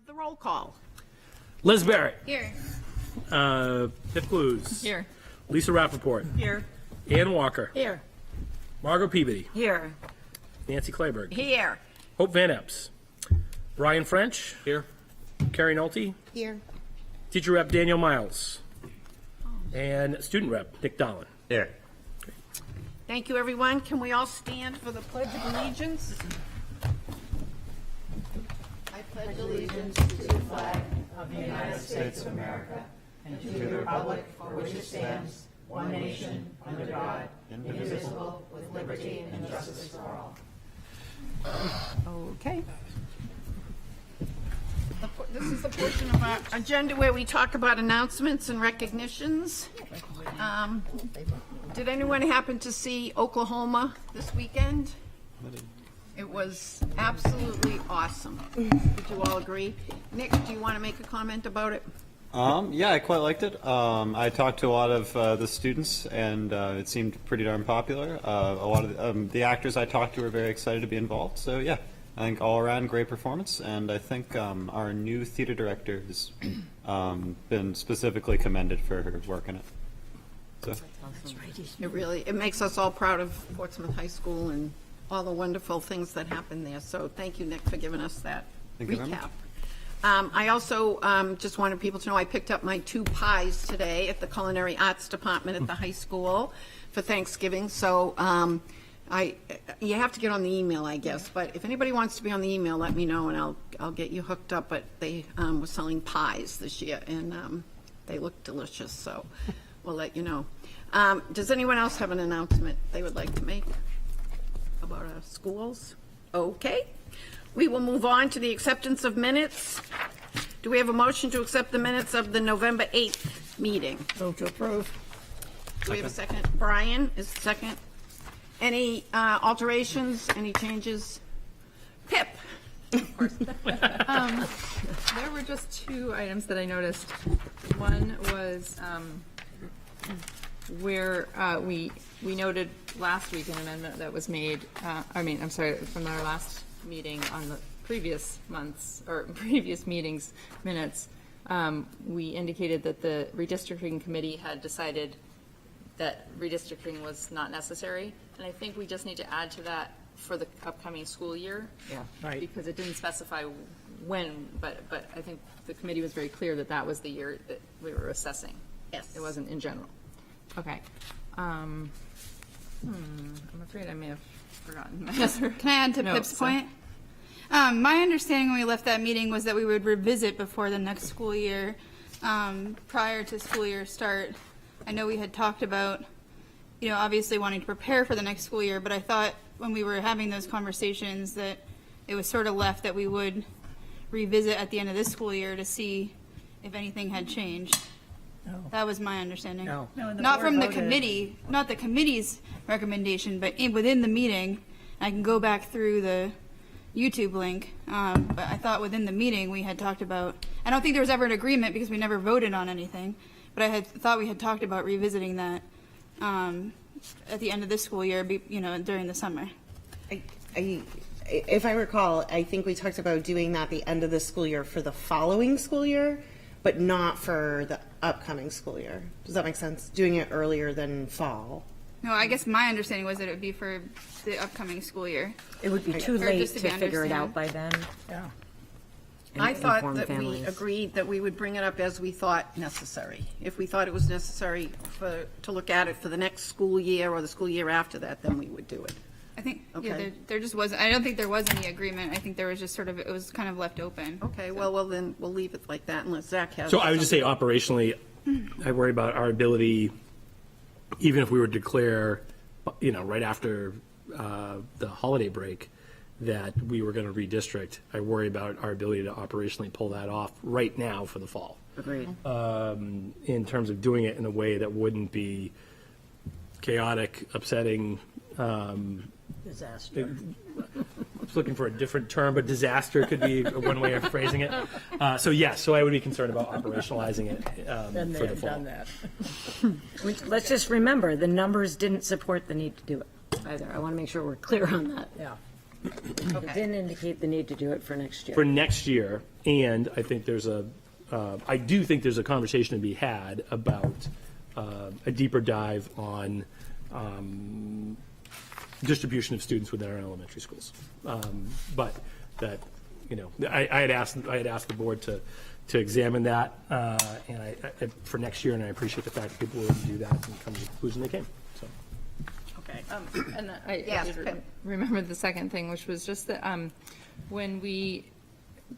The roll call. Liz Barrett. Here. Pip Blues. Here. Lisa Rappaport. Here. Ann Walker. Here. Margot Peabody. Here. Nancy Clayberg. Here. Hope Van Epps. Brian French. Here. Carrie Nolte. Here. Teacher Rep Daniel Miles. And Student Rep Nick Dolan. Here. Thank you, everyone. Can we all stand for the Pledge of Allegiance? I pledge allegiance to the flag of the United States of America and to the republic for which it stands, one nation, under God, indivisible, with liberty and justice for all. Okay. This is the portion of our agenda where we talk about announcements and recognitions. Did anyone happen to see Oklahoma this weekend? It was absolutely awesome. Would you all agree? Nick, do you want to make a comment about it? Yeah, I quite liked it. I talked to a lot of the students, and it seemed pretty darn popular. A lot of the actors I talked to were very excited to be involved. So yeah, I think all around great performance, and I think our new theater director has been specifically commended for her work in it. So. It makes us all proud of Portsmouth High School and all the wonderful things that happen there. So thank you, Nick, for giving us that Thank you very much. recap. I also just wanted people to know I picked up my 2 pies today at the Culinary Arts Department at the high school for Thanksgiving. So you have to get on the email, I guess. But if anybody wants to be on the email, let me know, and I'll get you hooked up. But they were selling pies this year, and they look delicious. So we'll let you know. Does anyone else have an announcement they would like to make about our schools? Okay. We will move on to the acceptance of minutes. Do we have a motion to accept the minutes of the November 8th meeting? Move to approve. Do we have a second? Brian is second. Any alterations, any changes? Pip? There were just 2 items that I noticed. One was where we noted last week an amendment that was made, from our last meeting on the previous months or previous meetings minutes. We indicated that the redistricting committee had decided that redistricting was not necessary, and I think we just need to add to that for the upcoming school year. Yeah, right. Because it didn't specify when, but I think the committee was very clear that that was the year that we were assessing. Yes. It wasn't in general. Okay. I'm afraid I may have forgotten my other. Can I add to No, Pip's so- point? My understanding when we left that meeting was that we would revisit before the next school year, prior to school year start. I know we had talked about, obviously wanting to prepare for the next school year, but I thought when we were having those conversations that it was sort of left that we would revisit at the end of this school year to see if anything had changed. No. That was my understanding. No. No, the Not board from the voted. committee, not the committee's recommendation, but within the meeting. I can go back through the YouTube link, but I thought within the meeting we had talked about, I don't think there was ever an agreement because we never voted on anything, but I had thought we had talked about revisiting that at the end of this school year, during the summer. If I recall, I think we talked about doing that the end of the school year for the following school year, but not for the upcoming school year. Does that make sense? Doing it earlier than fall. No, I guess my understanding was that it would be for the upcoming school year. It would be too Or late just to to be figure it understanding. out by then. Yeah. I thought Inform that we families. agreed that we would bring it up as we thought necessary. If we thought it was necessary to look at it for the next school year or the school year after that, then we would do it. I think, Okay. there just wasn't, I don't think there was any agreement. I think there was just it was kind of left open. Okay, well, then we'll leave it like that unless Zach has. So I would just say something. operationally, I worry about our ability, even if we were to declare, right after the holiday break, that we were going to redistrict. I worry about our ability to operationally pull that off right now for the fall. Agreed. In terms of doing it in a way that wouldn't be chaotic, upsetting. Disaster. I was looking for a different term, but disaster could be one way of phrasing it. So I would be concerned about operationalizing it Then for they the have fall. done that. Let's just remember, the numbers didn't support the need to do it either. I want to make sure we're clear on that. Yeah. It didn't indicate the need to do it for next year. for next year, and I think I do think there's a conversation to be had about a deeper dive on distribution of students within our elementary schools. But that, I had asked the board to examine that, and I for next year, and I appreciate the fact that people will do that and come to the conclusion they came, so. Okay. And I Yes, did Pam. remember the second thing, which was just that when we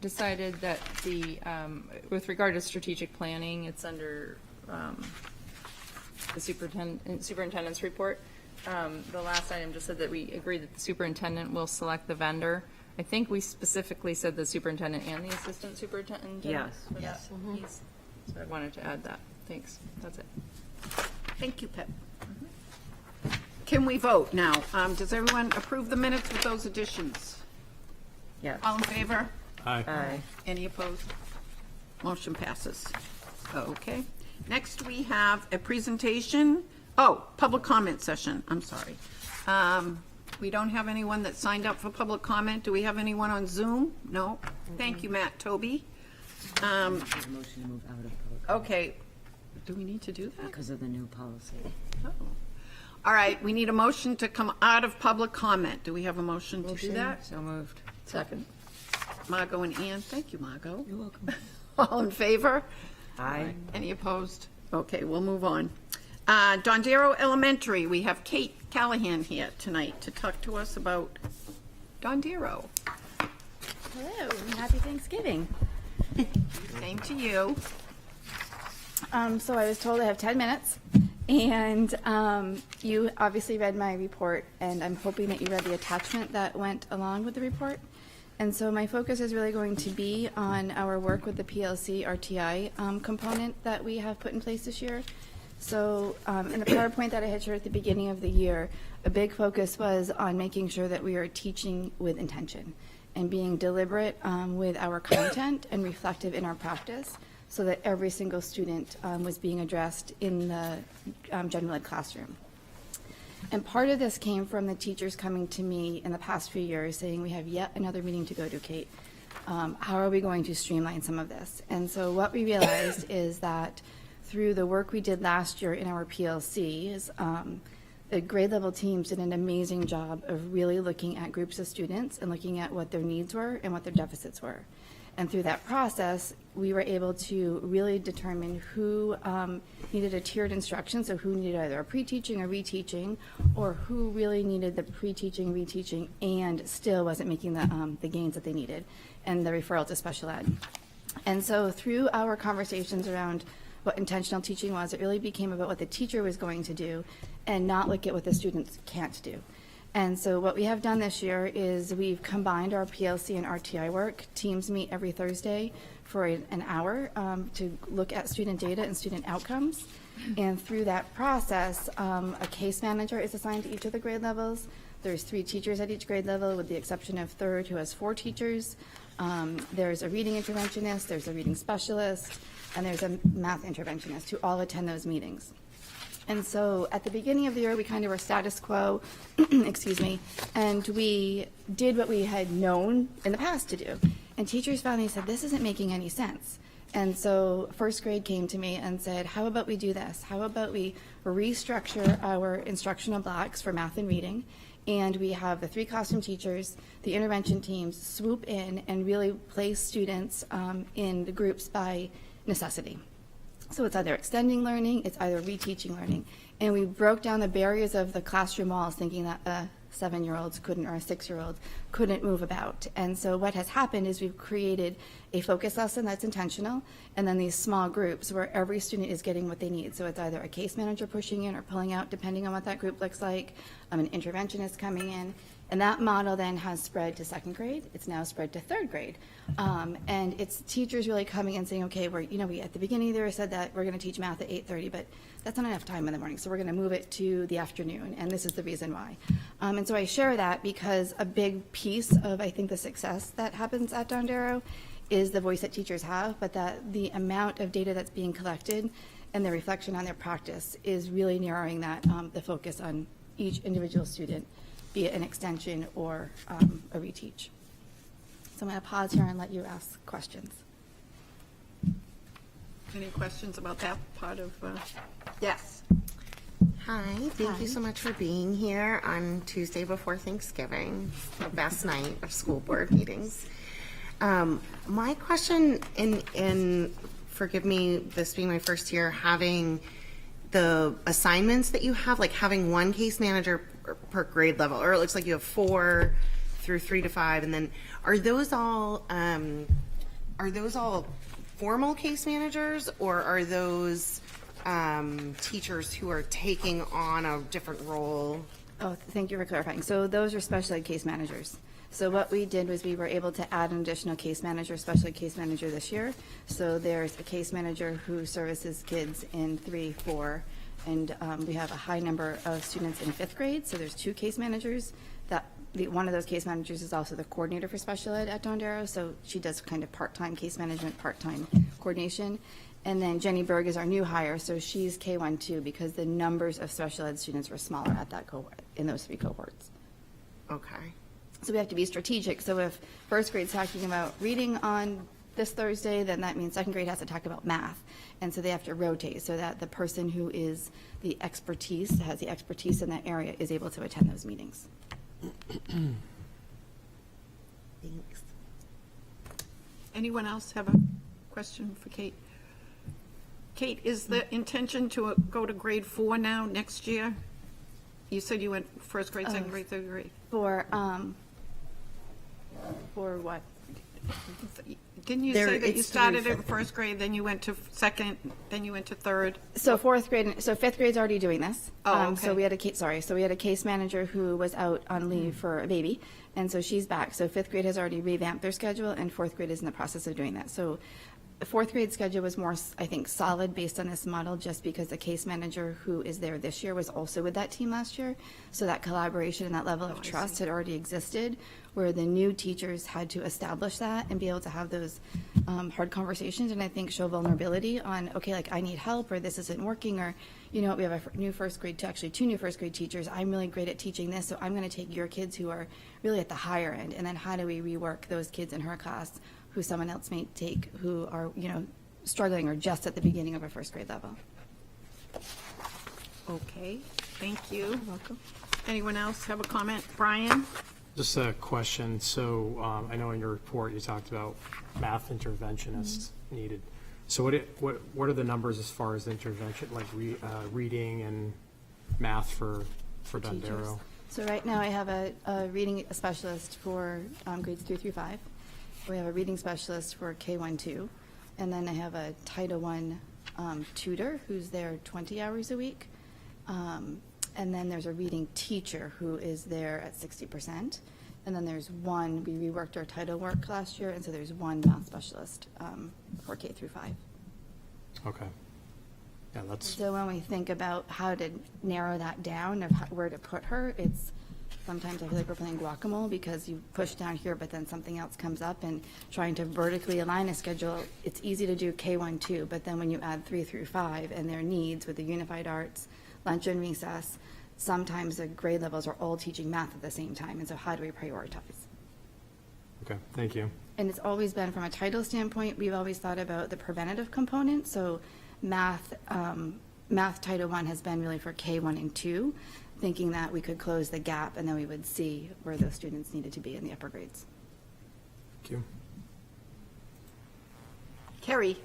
decided that with regard to strategic planning, it's under the superintendent's report. The last item just said that we agree that the superintendent will select the vendor. I think we specifically said the superintendent and the assistant superintendent. Yes. for that piece. So I wanted to add that. Thanks. That's it. Thank you, Pip. Can we vote now? Does everyone approve the minutes with those additions? Yes. All in favor? Aye. Any opposed? Motion passes. Okay. Next, we have a presentation. Oh, public comment session. I'm sorry. We don't have anyone that signed up for public comment. Do we have anyone on Zoom? No? Thank you, Matt. Toby? Motion to move out of public Okay. Do we need to do that? because of the new policy. Oh. All right, we need a motion to come out of public comment. Do we have a motion to do that? So moved. Second. Margot and Ann. Thank you, Margot. You're welcome. All in favor? Aye. Any opposed? Okay, we'll move on. Dondero Elementary, we have Kate Callahan here tonight to talk to us about Dondero. Hello, and happy Thanksgiving. Same to you. So I was told I have 10 minutes, and you obviously read my report, and I'm hoping that you read the attachment that went along with the report. And so my focus is really going to be on our work with the PLC RTI component that we have put in place this year. So in the PowerPoint that I had shared at the beginning of the year, a big focus was on making sure that we are teaching with intention and being deliberate with our content and reflective in our practice so that every single student was being addressed in the general ed classroom. And part of this came from the teachers coming to me in the past few years saying, we have yet another meeting to go to, Kate. How are we going to streamline some of this? And so what we realized is that through the work we did last year in our PLCs, the grade level teams did an amazing job of really looking at groups of students and looking at what their needs were and what their deficits were. And through that process, we were able to really determine who needed a tiered instruction, so who needed either a pre-teaching or reteaching, or who really needed the pre-teaching, reteaching, and still wasn't making the gains that they needed, and the referral to special ed. And so through our conversations around what intentional teaching was, it really became about what the teacher was going to do and not look at what the students can't do. And so what we have done this year is we've combined our PLC and RTI work. Teams meet every Thursday for an hour to look at student data and student outcomes. And through that process, a case manager is assigned to each of the grade levels. There's 3 teachers at each grade level, with the exception of third, who has 4 teachers. There's a reading interventionist, there's a reading specialist, and there's a math interventionist who all attend those meetings. And so at the beginning of the year, we kind of were status quo, excuse me, and we did what we had known in the past to do. And teachers finally said, this isn't making any sense. And so first grade came to me and said, how about we do this? How about we restructure our instructional blocks for math and reading? And we have the 3 classroom teachers, the intervention teams swoop in and really place students in the groups by necessity. So it's either extending learning, it's either reteaching learning. And we broke down the barriers of the classroom walls, thinking that a 7-year-old couldn't, or a 6-year-old couldn't move about. And so what has happened is we've created a focus lesson that's intentional, and then these small groups where every student is getting what they need. So it's either a case manager pushing in or pulling out, depending on what that group looks like, an interventionist coming in. And that model then has spread to 2nd grade. It's now spread to 3rd grade. And it's teachers really coming and saying, okay, we at the beginning there said that we're going to teach math at 8:30, but that's not enough time in the morning, so we're going to move it to the afternoon, and this is the reason why. And so I share that because a big piece of, I think, the success that happens at Dondero is the voice that teachers have, but that the amount of data that's being collected and the reflection on their practice is really narrowing that, the focus on each individual student be it an extension or a reteach. So I'm going to pause here and let you ask questions. Any questions about that part of, yes? Hi, thank you so much for being here on Tuesday before Thanksgiving, the best night of school board meetings. My question, and forgive me, this being my first year, having the assignments that you have, like having one case manager per grade level, or it looks like you have 4 through 3 to 5, and then are those all formal case managers, or are those teachers who are taking on a different role? Oh, thank you for clarifying. So those are special ed case managers. So what we did was we were able to add an additional case manager, special ed case manager this year. So there's a case manager who services kids in 3, 4, and we have a high number of students in 5th grade. So there's 2 case managers. One of those case managers is also the coordinator for special ed at Dondero. So she does kind of part-time case management, part-time coordination. And then Jenny Berg is our new hire, so she's K1 too, because the numbers of special ed students were smaller at that cohort, in those 3 cohorts. Okay. So we have to be strategic. So if first grade's talking about reading on this Thursday, then that means second grade has to talk about math. And so they have to rotate so that the person who is the expertise, has the expertise in that area, is able to attend those meetings. Thanks. Anyone else have a question for Kate? Kate, is the intention to go to grade 4 now, next year? You said you went first grade, second grade, third grade. For what? Didn't you There- say that you it's started three, at first grade, then you went to second, then you went to third? So 4th grade, so 5th grade's already doing this. Oh, So okay. we had a case manager who was out on leave for a baby, and so she's back. So 5th grade has already revamped their schedule, and 4th grade is in the process of doing that. So the 4th grade schedule was more, I think, solid based on this model, just because the case manager who is there this year was also with that team last year. So that collaboration and that level of trust had already existed, where the new teachers had to establish that and be able to have those hard conversations, and I think show vulnerability on, okay, like I need help, or this isn't working, or, you know, we have a new first grade, actually 2 new first grade teachers. I'm really great at teaching this, so I'm going to take your kids who are really at the higher end, and then how do we rework those kids in her class who someone else may take, who are, you know, struggling or just at the beginning of a first grade level. Okay, thank you. Welcome. Anyone else have a comment? Brian? Just a question. So I know in your report you talked about math interventionists needed. So what are the numbers as far as intervention, like reading and math for Dondero? So right now I have a reading specialist for grades 3 through 5. We have a reading specialist for K1-2, and then I have a Title I tutor who's there 20 hours a week. And then there's a reading teacher who is there at 60%. And then there's one, we reworked our title work last year, and so there's one math specialist for K through 5. Okay. Yeah, that's, So when we think about how to narrow that down of where to put her, it's sometimes I feel like we're playing guacamole, because you push down here, but then something else comes up, and trying to vertically align a schedule, it's easy to do K1-2, but then when you add 3 through 5 and their needs with the unified arts, lunch and recess, sometimes the grade levels are all teaching math at the same time, and so how do we prioritize? okay, thank you. And it's always been, from a title standpoint, we've always thought about the preventative component. So math Title I has been really for K1 and 2, thinking that we could close the gap and then we would see where those students needed to be in the upper grades. Thank you. Carrie?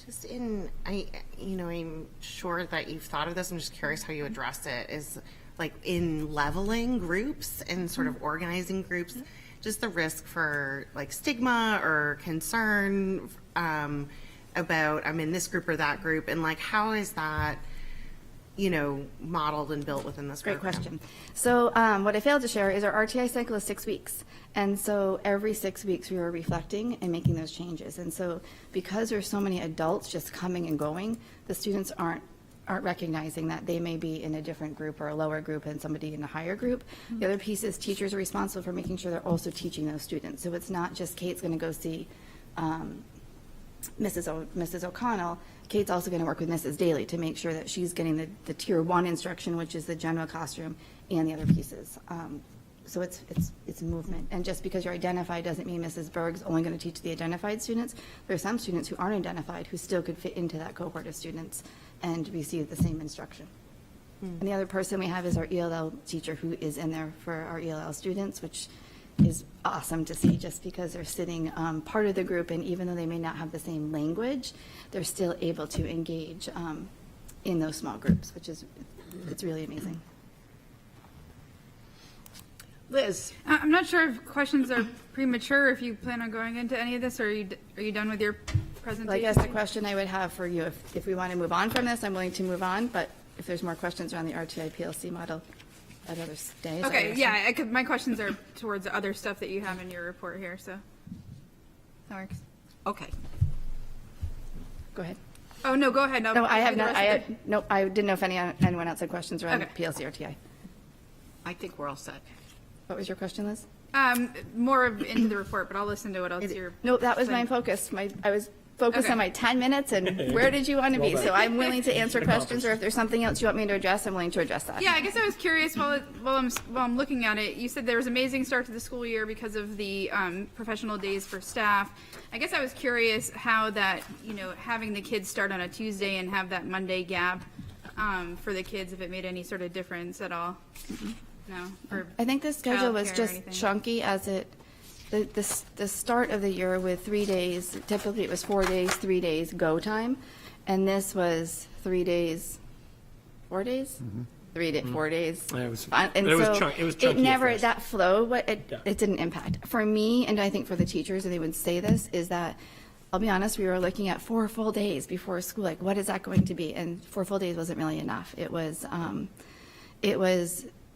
Just I'm sure that you've thought of this. I'm just curious how you address it. Is like in leveling groups and sort of organizing groups, just the risk for like stigma or concern about I'm in this group or that group, and like how is that, modeled and built within this Great program? question. So what I failed to share is our RTI cycle is 6 weeks. And so every 6 weeks we were reflecting and making those changes. And so because there's so many adults just coming and going, the students aren't recognizing that they may be in a different group or a lower group and somebody in a higher group. The other piece is teachers are responsible for making sure they're also teaching those students. So it's not just Kate's going to go see Mrs. O'Connell, Kate's also going to work with Mrs. Daly to make sure that she's getting the tier 1 instruction, which is the general classroom, and the other pieces. So it's movement. And just because you're identified doesn't mean Mrs. Berg's only going to teach the identified students. There are some students who aren't identified who still could fit into that cohort of students and receive the same instruction. And the other person we have is our ELL teacher who is in there for our ELL students, which is awesome to see just because they're sitting part of the group, and even though they may not have the same language, they're still able to engage in those small groups, which is, it's really amazing. Liz? I'm not sure if questions are premature, if you plan on going into any of this, or are you done with your presentation? Well, I guess the question I would have for you, if we want to move on from this, I'm willing to move on, but if there's more questions around the RTI PLC model at other days. Okay, yeah, my questions are towards the other stuff that you have in your report here, so that works. Okay. Go ahead. Oh, no, go ahead. No, I have the not, rest of it. no, I didn't know if anyone else had questions around Okay. PLC RTI. I think we're all set. What was your question, Liz? More into the report, but I'll listen to what else you're. No, that was my saying. focus. I was focused Okay. on my 10 minutes and where did you want to be? So I'm willing to answer questions, or if there's something else you want me to address, I'm willing to address that. Yeah, I guess I was curious while I'm looking at it. You said there was amazing start to the school year because of the professional days for staff. I guess I was curious how that, having the kids start on a Tuesday and have that Monday gap for the kids, if it made any sort of difference at all. No. Or I think the schedule was childcare or just anything. chunky as the start of the year with 3 days, typically it was 4 days, 3 days go time. And this was 3 days, 4 days? 3 days, 4 days. Yeah, it was- And but it was so chunk- it was chunky It at never, first. that flow, Yeah. it didn't impact. For me, and I think for the teachers, and they would say this, is that, I'll be honest, we were looking at 4 full days before school, like, what is that going to be? And 4 full days wasn't really enough. It was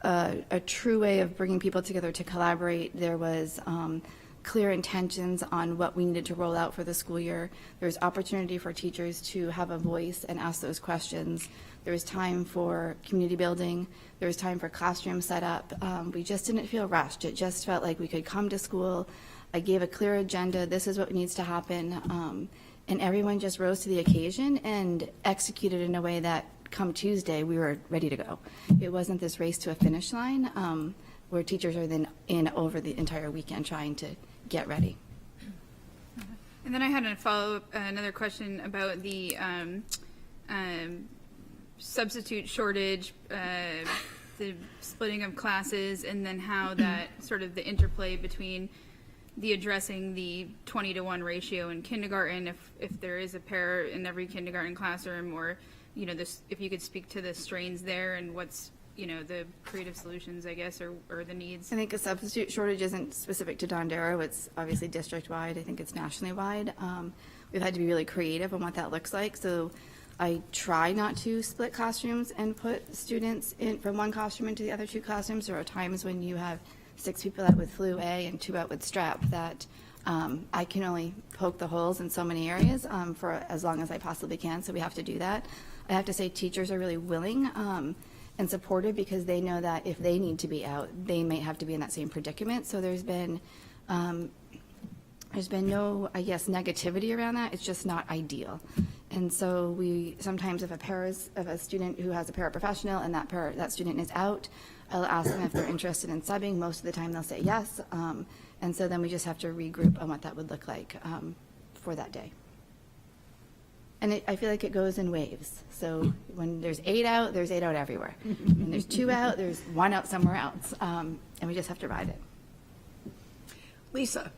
a true way of bringing people together to collaborate. There was clear intentions on what we needed to roll out for the school year. There was opportunity for teachers to have a voice and ask those questions. There was time for community building. There was time for classroom setup. We just didn't feel rushed. It just felt like we could come to school. I gave a clear agenda. This is what needs to happen. And everyone just rose to the occasion and executed in a way that come Tuesday, we were ready to go. It wasn't this race to a finish line where teachers are then in over the entire weekend trying to get ready. And then I had a follow-up, another question about the substitute shortage, the splitting of classes, and then how that sort of the interplay between the addressing the 20-to-1 ratio in kindergarten, if there is a pair in every kindergarten classroom, or this, if you could speak to the strains there and what's the creative solutions, I guess, or the needs. I think a substitute shortage isn't specific to Don Darrow. It's obviously district-wide. I think it's nationally wide. We've had to be really creative on what that looks like. So I try not to split classrooms and put students in from one classroom into the other 2 classrooms. There are times when you have 6 people out with flu A and 2 out with strep that I can only poke the holes in so many areas for as long as I possibly can. So we have to do that. I have to say teachers are really willing and supportive because they know that if they need to be out, they may have to be in that same predicament. So there's been no, I guess, negativity around that. It's just not ideal. And so we sometimes, if a student who has a paraprofessional and that student is out, I'll ask them if they're interested in subbing. Most of the time they'll say yes. And so then we just have to regroup on what that would look like for that day. And I feel like it goes in waves. So when there's 8 out, there's 8 out everywhere. When there's 2 out, there's 1 out somewhere else. And we just have to ride it. Lisa?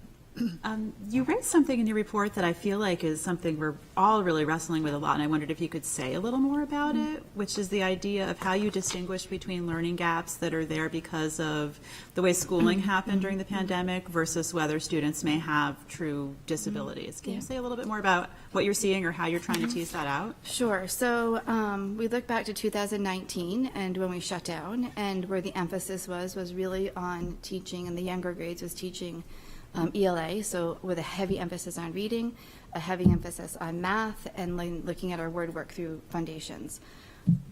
You raised something in your report that I feel like is something we're all really wrestling with a lot, and I wondered if you could say a little more about it, which is the idea of how you distinguish between learning gaps that are there because of the way schooling happened during the pandemic versus whether students may have true disabilities. Can you say a little bit more about what you're seeing or how you're trying to tease that out? Sure. So we look back to 2019 and when we shut down, and where the emphasis was really on teaching, and the younger grades was teaching ELA, so with a heavy emphasis on reading, a heavy emphasis on math, and looking at our word work through foundations.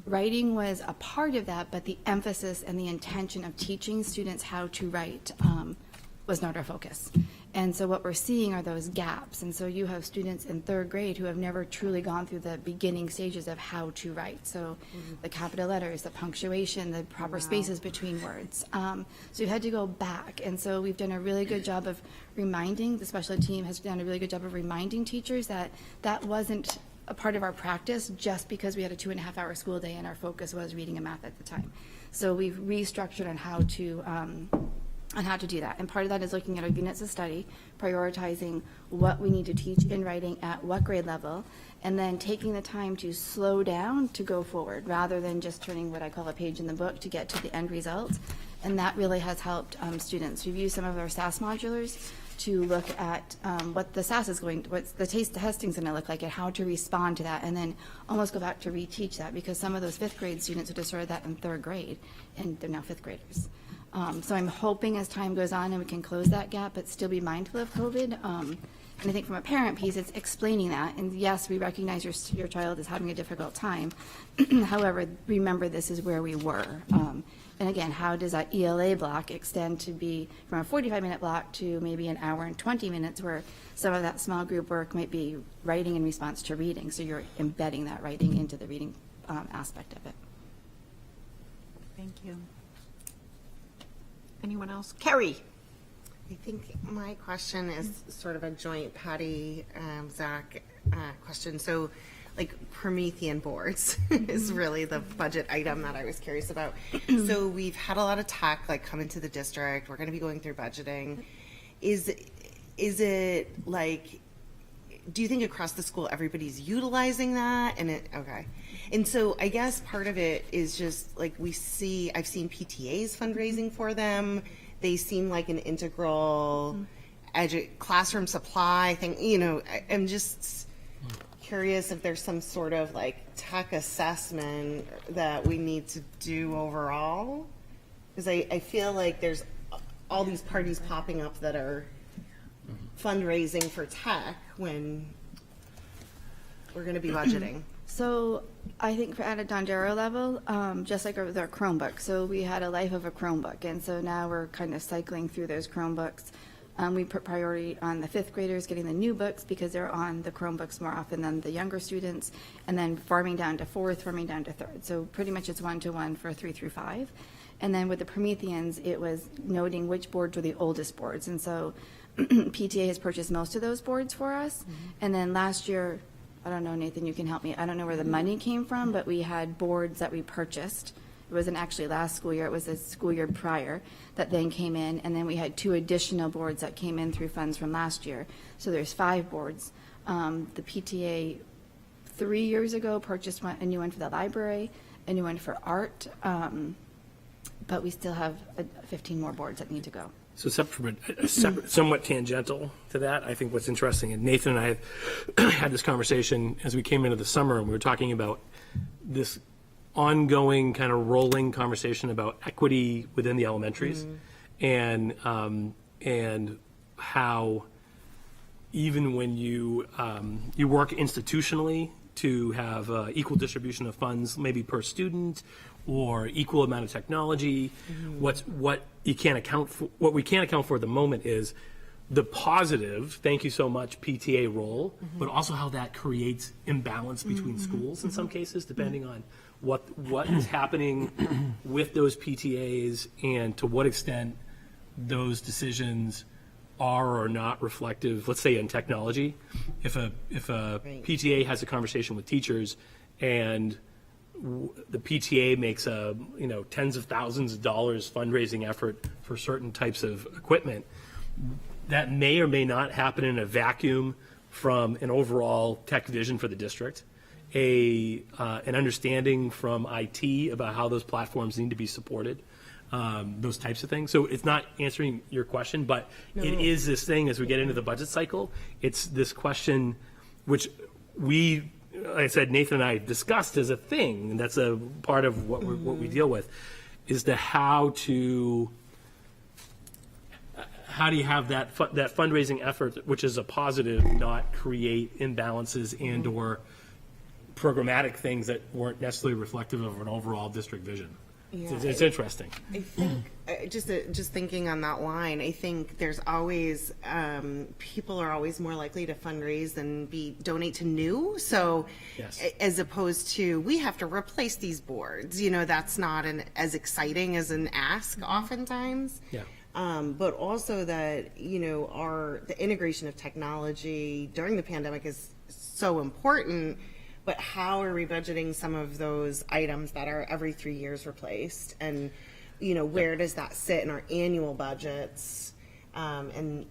Writing was a part of that, but the emphasis and the intention of teaching students how to write was not our focus. And so what we're seeing are those gaps. And so you have students in third grade who have never truly gone through the beginning stages of how to write. So the capital letters, the punctuation, the proper spaces between words. So we've had to go back. And so we've done a really good job of reminding, the special ed team has done a really good job of reminding teachers that that wasn't a part of our practice just because we had a 2.5-hour school day and our focus was reading and math at the time. So we've restructured on how to do that. And part of that is looking at our units of study, prioritizing what we need to teach in writing at what grade level, and then taking the time to slow down to go forward rather than just turning what I call a page in the book to get to the end result. And that really has helped students. We've used some of our SAS modulars to look at what the SAS is going, what's the testing's going to look like and how to respond to that, and then almost go back to reteach that, because some of those 5th grade students would have started that in 3rd grade, and they're now 5th graders. So I'm hoping as time goes on and we can close that gap, but still be mindful of COVID. And I think from a parent piece, it's explaining that. And yes, we recognize your child is having a difficult time. However, remember this is where we were. And again, how does that ELA block extend to be from a 45-minute block to maybe an hour and 20 minutes where some of that small group work might be writing in response to reading. So you're embedding that writing into the reading aspect of it. Thank you. Anyone else? Carrie? I think my question is sort of a joint Patty, Zach question. So like Promethean boards is really the budget item that I was curious about. So we've had a lot of tech like come into the district. We're going to be going through budgeting. Is it like, do you think across the school everybody's utilizing that? And okay. And so I guess part of it is just like I've seen PTAs fundraising for them. They seem like an integral classroom supply thing. I'm just curious if there's some sort of like tech assessment that we need to do overall. Because I feel like there's all these parties popping up that are fundraising for tech when we're going to be budgeting. So I think at a Dondero level, just like with our Chromebook, so we had a life of a Chromebook, and so now we're kind of cycling through those Chromebooks. We put priority on the 5th graders getting the new books because they're on the Chromebooks more often than the younger students, and then farming down to 4th, farming down to 3rd. So pretty much it's 1-to-1 for 3 through 5. And then with the Prometheans, it was noting which boards were the oldest boards. And so PTA has purchased most of those boards for us. And then last year, I don't know, Nathan, you can help me. I don't know where the money came from, but we had boards that we purchased. It wasn't actually last school year, it was the school year prior that then came in. And then we had 2 additional boards that came in through funds from last year. So there's 5 boards. The PTA 3 years ago purchased a new one for the library, a new one for art. But we still have 15 more boards that need to go. So separate from a separate, somewhat tangential to that, I think what's interesting, and Nathan and I had this conversation as we came into the summer, and we were talking about this ongoing kind of rolling conversation about equity within the elementaries, and how even when you work institutionally to have equal distribution of funds, maybe per student, or equal amount of technology. What we can't account for at the moment is the positive, thank you so much, PTA role, but also how that creates imbalance between schools in some cases, depending on what is happening with those PTAs and to what extent those decisions are or are not reflective, let's say in technology. If a PTA has a conversation with teachers and the PTA makes a tens of thousands of dollars fundraising effort for certain types of equipment, that may or may not happen in a vacuum from an overall tech vision for the district, an understanding from IT about how those platforms need to be supported, those types of things. So it's not answering your question, but it is this thing as we get into the budget cycle. It's this question which like I said, Nathan and I discussed as a thing, and that's a part of what we deal with, is how do you have that fundraising effort, which is a positive, not create imbalances and or programmatic things that weren't necessarily reflective of an overall district vision. It's interesting. I think just thinking on that line, I think there's always people are always more likely to fundraise and donate to new. So Yes. as opposed to we have to replace these boards, you know, that's not as exciting as an ask oftentimes. Yeah. But also that, you know, the integration of technology during the pandemic is so important. But how are we budgeting some of those items that are every 3 years replaced? And, you know, where does that sit in our annual budgets? And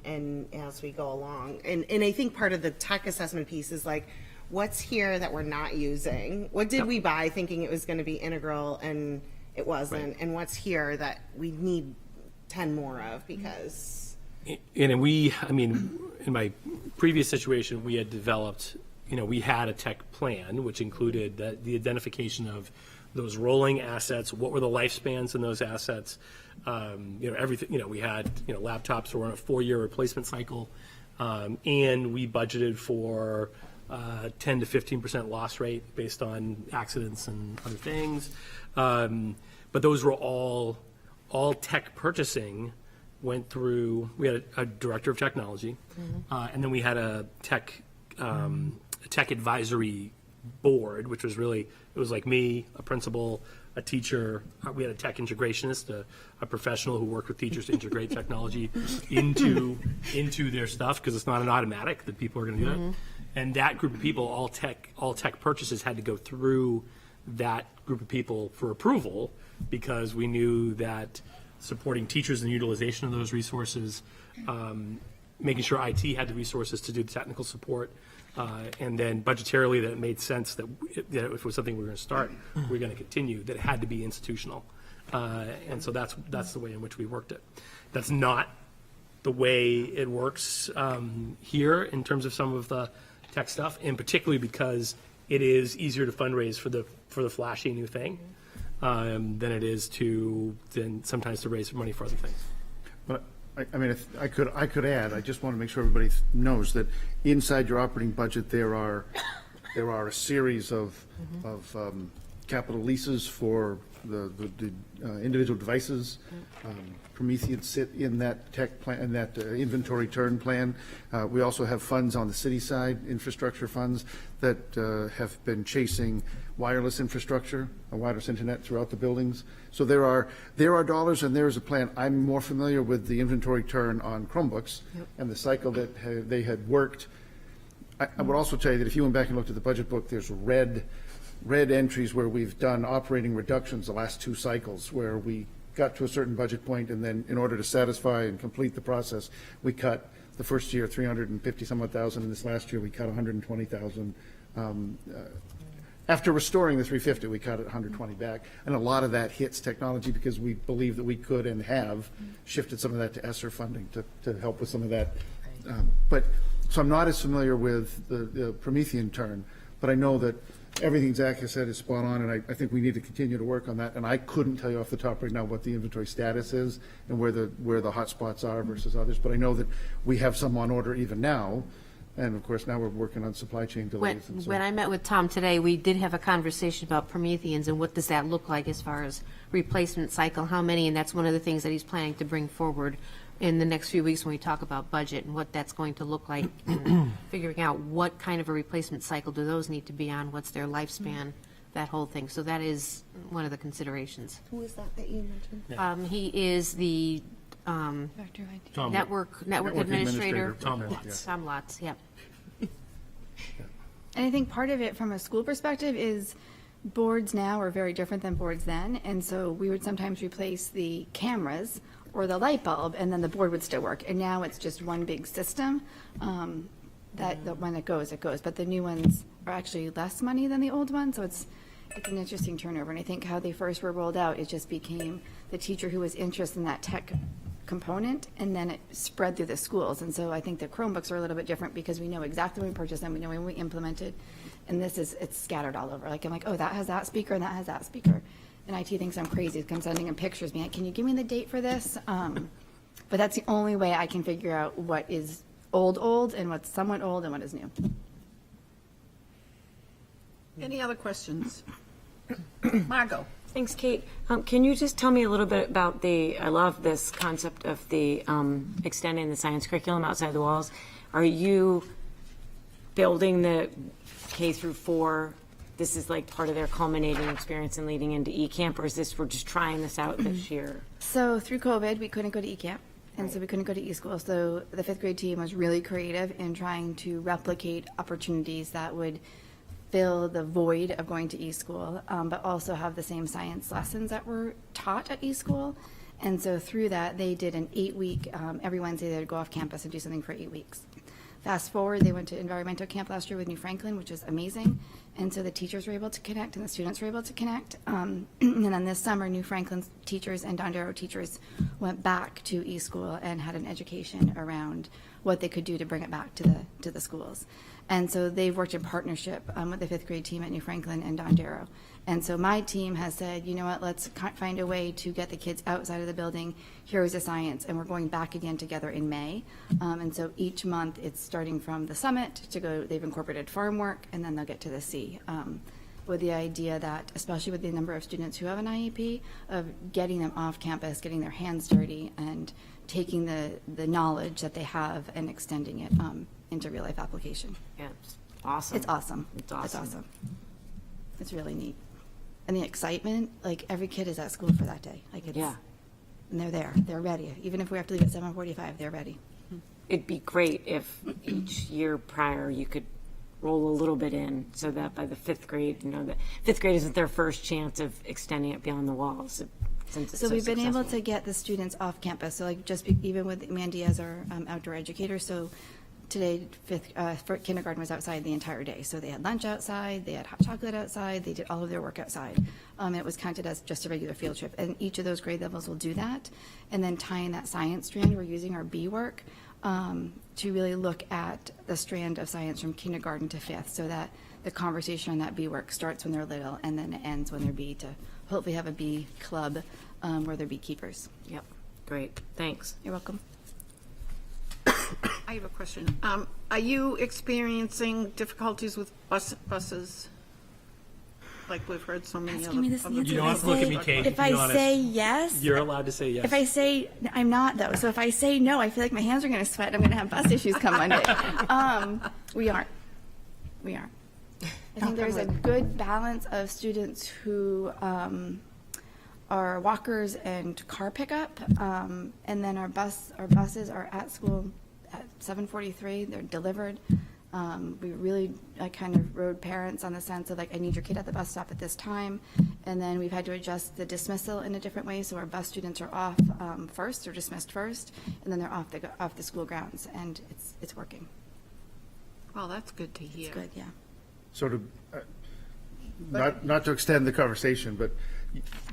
as we go along. And I think part of the tech assessment piece is like, what's here that we're not using? What did we buy thinking it was going to be integral and it wasn't? Right. And what's here that we need 10 more of because... And I mean, in my previous situation, we had developed, you know, we had a tech plan, which included the identification of those rolling assets, what were the lifespans in those assets, you know, everything, you know, we had, you know, laptops were on a 4-year replacement cycle, and we budgeted for 10 to 15% loss rate based on accidents and other things. But those were all tech purchasing went through, we had a director of technology, and then we had a tech advisory board, which was really, it was like me, a principal, a teacher. We had a tech integrationist, a professional who worked with teachers to integrate technology into their stuff, because it's not an automatic that people are going to do that. And that group of people, all tech purchases had to go through that group of people for approval, because we knew that supporting teachers in the utilization of those resources, making sure IT had the resources to do the technical support, and then budgetarily that it made sense that if it was something we were going to start, we were going to continue, that it had to be institutional. And so that's the way in which we worked it. That's not the way it works here in terms of some of the tech stuff, and particularly because it is easier to fundraise for the flashy new thing than it is than sometimes to raise money for other things. But I mean, if I could add, I just want to make sure everybody knows that inside your operating budget, there are a series of capital leases for the individual devices. Promethean sit in that tech plan, in that inventory turn plan. We also have funds on the city side, infrastructure funds that have been chasing wireless infrastructure, wireless internet throughout the buildings. So there are dollars and there is a plan. I'm more familiar with the inventory turn on Chromebooks and the cycle that they had worked. I would also tell you that if you went back and looked at the budget book, there's red entries where we've done operating reductions the last 2 cycles, where we got to a certain budget point, and then in order to satisfy and complete the process, we cut the first year 350 some odd thousand, and this last year we cut 120,000. After restoring the 350, we cut it 120 back, and a lot of that hits technology because we believe that we could and have shifted some of that to ESSER funding to help with some of that. So I'm not as familiar with the Promethean turn, but I know that everything Zach has said is spot on, and I think we need to continue to work on that. And I couldn't tell you off the top right now what the inventory status is and where the hot spots are versus others. But I know that we have some on order even now, and of course now we're working on supply chain delays. When I met with Tom today, we did have a conversation about Prometheans and what does that look like as far as replacement cycle, how many, and that's one of the things that he's planning to bring forward in the next few weeks when we talk about budget and what that's going to look like, and figuring out what kind of a replacement cycle do those need to be on, what's their lifespan, that whole thing. So that is one of the considerations. Who is that you mentioned? He is the Director of IT. network administrator. Tom Watts. Tom Lotz, yep. And I think part of it from a school perspective is boards now are very different than boards then. And so we would sometimes replace the cameras or the light bulb, and then the board would still work. And now it's just one big system that when it goes, it goes. But the new ones are actually less money than the old ones, so it's an interesting turnover. And I think how they first were rolled out, it just became the teacher who was interested in that tech component, and then it spread through the schools. And so I think the Chromebooks are a little bit different because we know exactly when we purchased them, we know when we implemented, and it's scattered all over. Like, I'm like, oh, that has that speaker and that has that speaker. And IT thinks I'm crazy. I'm sending them pictures, being like, can you give me the date for this? But that's the only way I can figure out what is old, and what's somewhat old, and what is new. Any other questions? Margot? Thanks, Kate. Can you just tell me a little bit about I love this concept of the extending the science curriculum outside the walls. Are you building the K through 4? This is like part of their culminating experience and leading into eCamp, or is this, we're just trying this out this year? So through COVID, we couldn't go to eCamp, and so we couldn't go to eSchool. So the 5th grade team was really creative in trying to replicate opportunities that would fill the void of going to eSchool, but also have the same science lessons that were taught at eSchool. And so through that, they did an 8-week, every Wednesday they would go off campus and do something for 8 weeks. Fast forward, they went to environmental camp last year with New Franklin, which is amazing. And so the teachers were able to connect and the students were able to connect. And then this summer, New Franklin teachers and Don Darrow teachers went back to eSchool and had an education around what they could do to bring it back to the schools. And so they've worked in partnership with the 5th grade team at New Franklin and Don Darrow. And so my team has said, you know what, let's find a way to get the kids outside of the building. Here's the science, and we're going back again together in May. And so each month it's starting from the summit to go, they've incorporated farm work, and then they'll get to the sea. With the idea that, especially with the number of students who have an IEP, of getting them off campus, getting their hands dirty, and taking the knowledge that they have and extending it into real life application. Yeah, it's awesome. It's awesome. It's awesome. It's awesome. It's really neat. And the excitement, like every kid is at school for that day. Like it's, Yeah. And they're there. They're ready. Even if we have to leave at 7:45, they're ready. It'd be great if each year prior you could roll a little bit in so that by the 5th grade, you know, that 5th grade isn't their first chance of extending it beyond the walls. Since it's So we've been able successful. to get the students off campus. So like even with Mandy as our outdoor educator. So today, for kindergarten was outside the entire day. So they had lunch outside, they had hot chocolate outside, they did all of their work outside. It was counted as just a regular field trip. And each of those grade levels will do that. And then tying that science strand, we're using our B work to really look at the strand of science from kindergarten to 5th, so that the conversation on that B work starts when they're little and then it ends when they're B, to hopefully have a B club where they're beekeepers. Yep, great, thanks. You're welcome. I have a question. Are you experiencing difficulties with buses? Like we've heard so many Asking me this other. answer. You don't have to look at me, Kate. If Be I honest. say yes, You're allowed to say yes. if I say I'm not though, so if I say no, I feel like my hands are going to sweat. I'm going to have bus issues come Monday. We aren't. I think there's a good balance of students who are walkers and car pickup, and then our buses are at school at 7:43. They're delivered. We really kind of rode parents on the sense of like, I need your kid at the bus stop at this time. And then we've had to adjust the dismissal in a different way. So our bus students are off first, they're dismissed first, and then they're off the school grounds, and it's working. Well, that's good to hear. It's good, yeah. So to, not to extend the conversation, but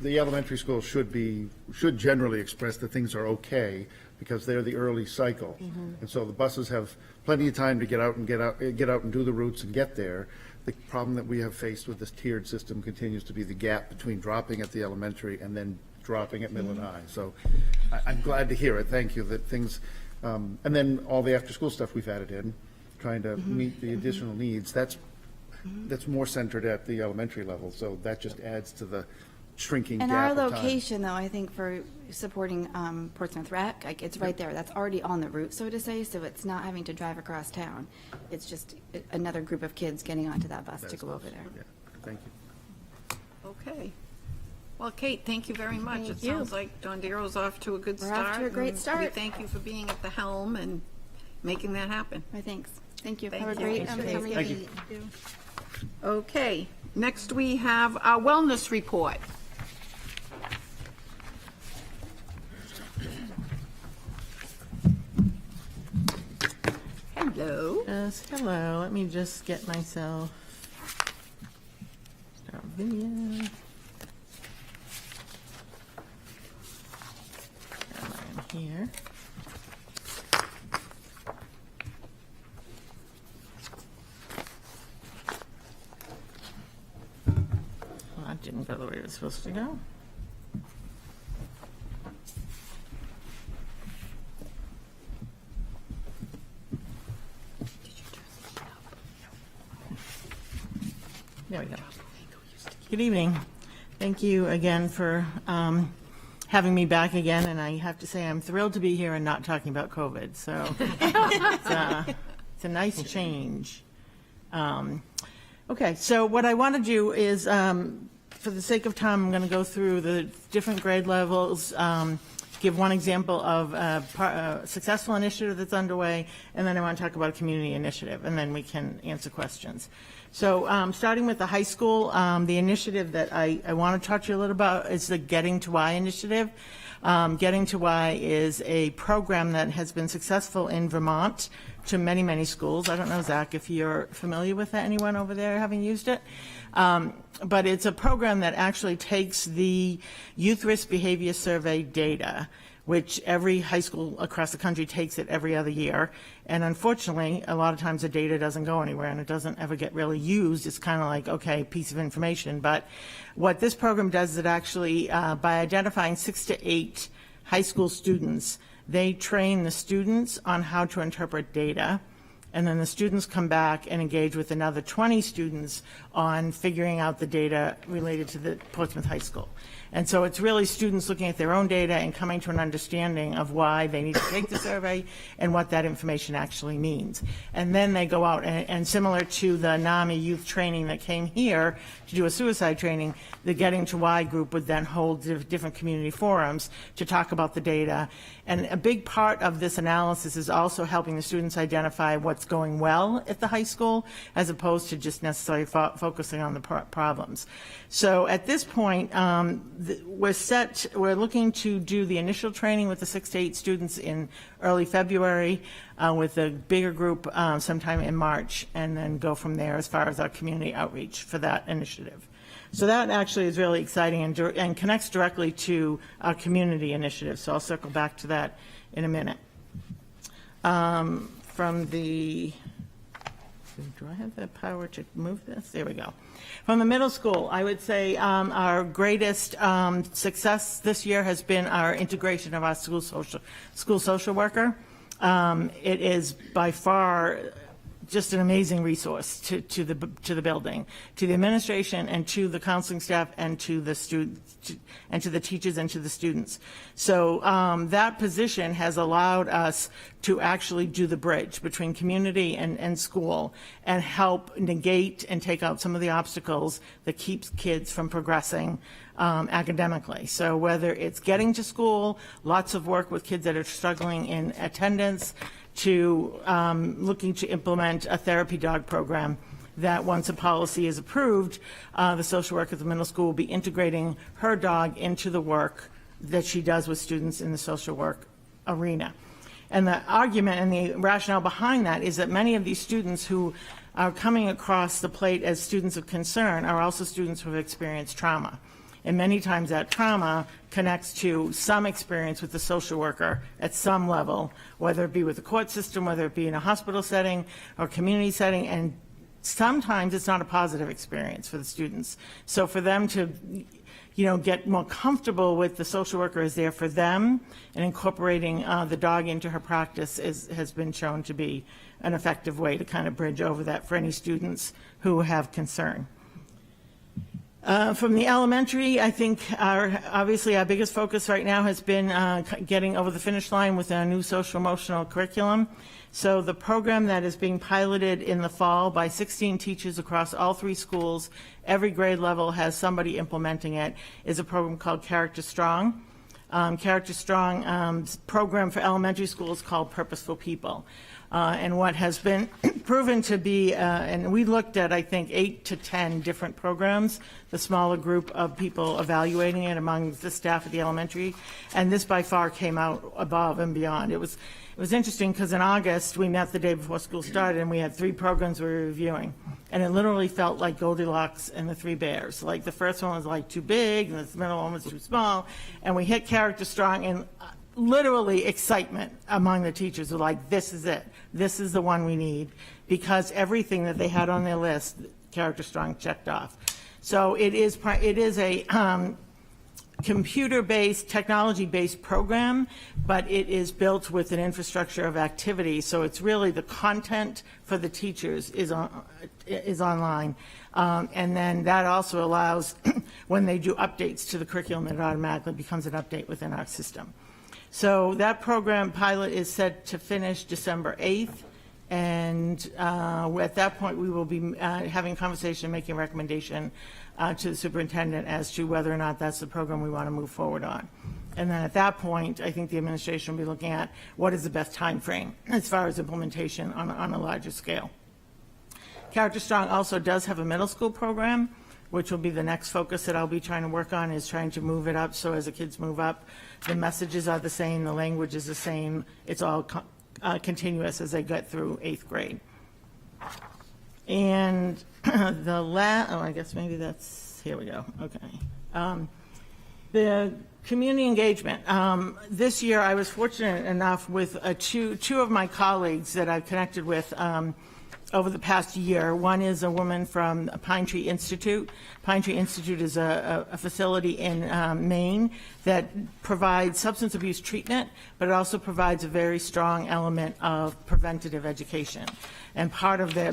the elementary school should generally express that things are okay, because they're the early cycle. And so the buses have plenty of time to get out and do the routes and get there. The problem that we have faced with this tiered system continues to be the gap between dropping at the elementary and then dropping at middle and high. So I'm glad to hear it. Thank you that things, and then all the after-school stuff we've added in, trying to meet the additional needs. That's more centered at the elementary level. So that just adds to the shrinking And gap our of time. location, though, I think for supporting Portsmouth Rec, like it's right there. That's already on the route, so to say. So it's not having to drive across town. It's just another group of kids getting onto that bus to go over there. Yeah, thank you. Okay. Well, Kate, thank you very much. Thank It you. sounds like Don Darrow's off to a good We're start. off to a great and start. We thank you for being at the helm and making that happen. My thanks. Thank you. Thank Have a you. great Thank you. Thanksgiving. Thank you. Okay, next we have our wellness report. Hello. Yes, hello. Let me just get myself start video. I'm here. Well, that didn't go the way it was supposed to go. There we go. Good evening. Thank you again for having me back again, and I have to say I'm thrilled to be here and not talking about COVID, so it's a nice change. Okay, so what I want to do is, for the sake of time, I'm going to go through the different grade levels, give one example of a successful initiative that's underway, and then I want to talk about a community initiative, and then we can answer questions. So starting with the high school, the initiative that I want to talk to you a little about is the Getting to Y initiative. Getting to Y is a program that has been successful in Vermont to many, many schools. I don't know, Zach, if you're familiar with that, anyone over there having used it? But it's a program that actually takes the Youth Risk Behavior Survey data, which every high school across the country takes it every other year. And unfortunately, a lot of times the data doesn't go anywhere and it doesn't ever get really used. It's kind of like, okay, piece of information. But what this program does is it actually, by identifying 6 to 8 high school students, they train the students on how to interpret data. And then the students come back and engage with another 20 students on figuring out the data related to the Portsmouth High School. And so it's really students looking at their own data and coming to an understanding of why they need to take the survey and what that information actually means. And then they go out and similar to the NAMI youth training that came here to do a suicide training, the Getting to Y group would then hold different community forums to talk about the data. And a big part of this analysis is also helping the students identify what's going well at the high school as opposed to just necessarily focusing on the problems. So at this point, we're looking to do the initial training with the 6 to 8 students in early February, with a bigger group sometime in March, and then go from there as far as our community outreach for that initiative. So that actually is really exciting and connects directly to our community initiative. So I'll circle back to that in a minute. From the, do I have the power to move this? There we go. From the middle school, I would say our greatest success this year has been our integration of our school social worker. It is by far just an amazing resource to the building, to the administration, and to the counseling staff, and to the students, and to the teachers, and to the students. So that position has allowed us to actually do the bridge between community and school, and help negate and take out some of the obstacles that keeps kids from progressing academically. So whether it's getting to school, lots of work with kids that are struggling in attendance, to looking to implement a therapy dog program that once a policy is approved, the social worker at the middle school will be integrating her dog into the work that she does with students in the social work arena. And the argument and the rationale behind that is that many of these students who are coming across the plate as students of concern are also students who have experienced trauma. And many times that trauma connects to some experience with the social worker at some level, whether it be with the court system, whether it be in a hospital setting or community setting, and sometimes it's not a positive experience for the students. So for them to, get more comfortable with the social worker is there for them, and incorporating the dog into her practice has been shown to be an effective way to kind of bridge over that for any students who have concern. From the elementary, I think obviously our biggest focus right now has been getting over the finish line with our new social emotional curriculum. So the program that is being piloted in the fall by 16 teachers across all 3 schools, every grade level has somebody implementing it, is a program called Character Strong. Character Strong program for elementary schools called Purposeful People. And what has been proven to be, and we looked at, I think, 8 to 10 different programs, the smaller group of people evaluating it among the staff at the elementary, and this by far came out above and beyond. It was interesting because in August, we met the day before school started, and we had 3 programs we were reviewing, and it literally felt like Goldilocks and the 3 Bears. Like the first one was like too big, and the middle one was too small, and we hit Character Strong, and literally excitement among the teachers were like, this is it. This is the one we need, because everything that they had on their list, Character Strong checked off. So it is a computer-based, technology-based program, but it is built with an infrastructure of activity. So it's really the content for the teachers is online. And then that also allows, when they do updates to the curriculum, it automatically becomes an update within our system. So that program pilot is set to finish December 8th. And at that point, we will be having a conversation, making a recommendation to the superintendent as to whether or not that's the program we want to move forward on. And then at that point, I think the administration will be looking at what is the best time frame as far as implementation on a larger scale. Character Strong also does have a middle school program, which will be the next focus that I'll be trying to work on, is trying to move it up so as the kids move up, the messages are the same, the language is the same, it's all continuous as they get through 8th grade. And I guess maybe that's, here we go, okay. The community engagement. This year, I was fortunate enough with two of my colleagues that I've connected with over the past year. One is a woman from Pine Tree Institute. Pine Tree Institute is a facility in Maine that provides substance abuse treatment, but it also provides a very strong element of preventative education. And part of their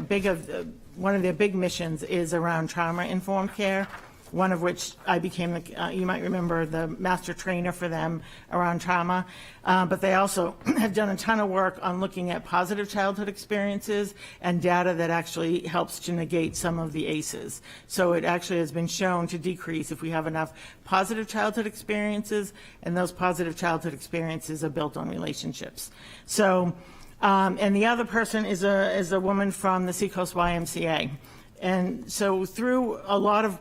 one of their big missions is around trauma-informed care, one of which I became, you might remember, the master trainer for them around trauma. But they also have done a ton of work on looking at positive childhood experiences and data that actually helps to negate some of the ACEs. So it actually has been shown to decrease if we have enough positive childhood experiences, and those positive childhood experiences are built on relationships. So, and the other person is a woman from the Seacoast YMCA. And so through a lot of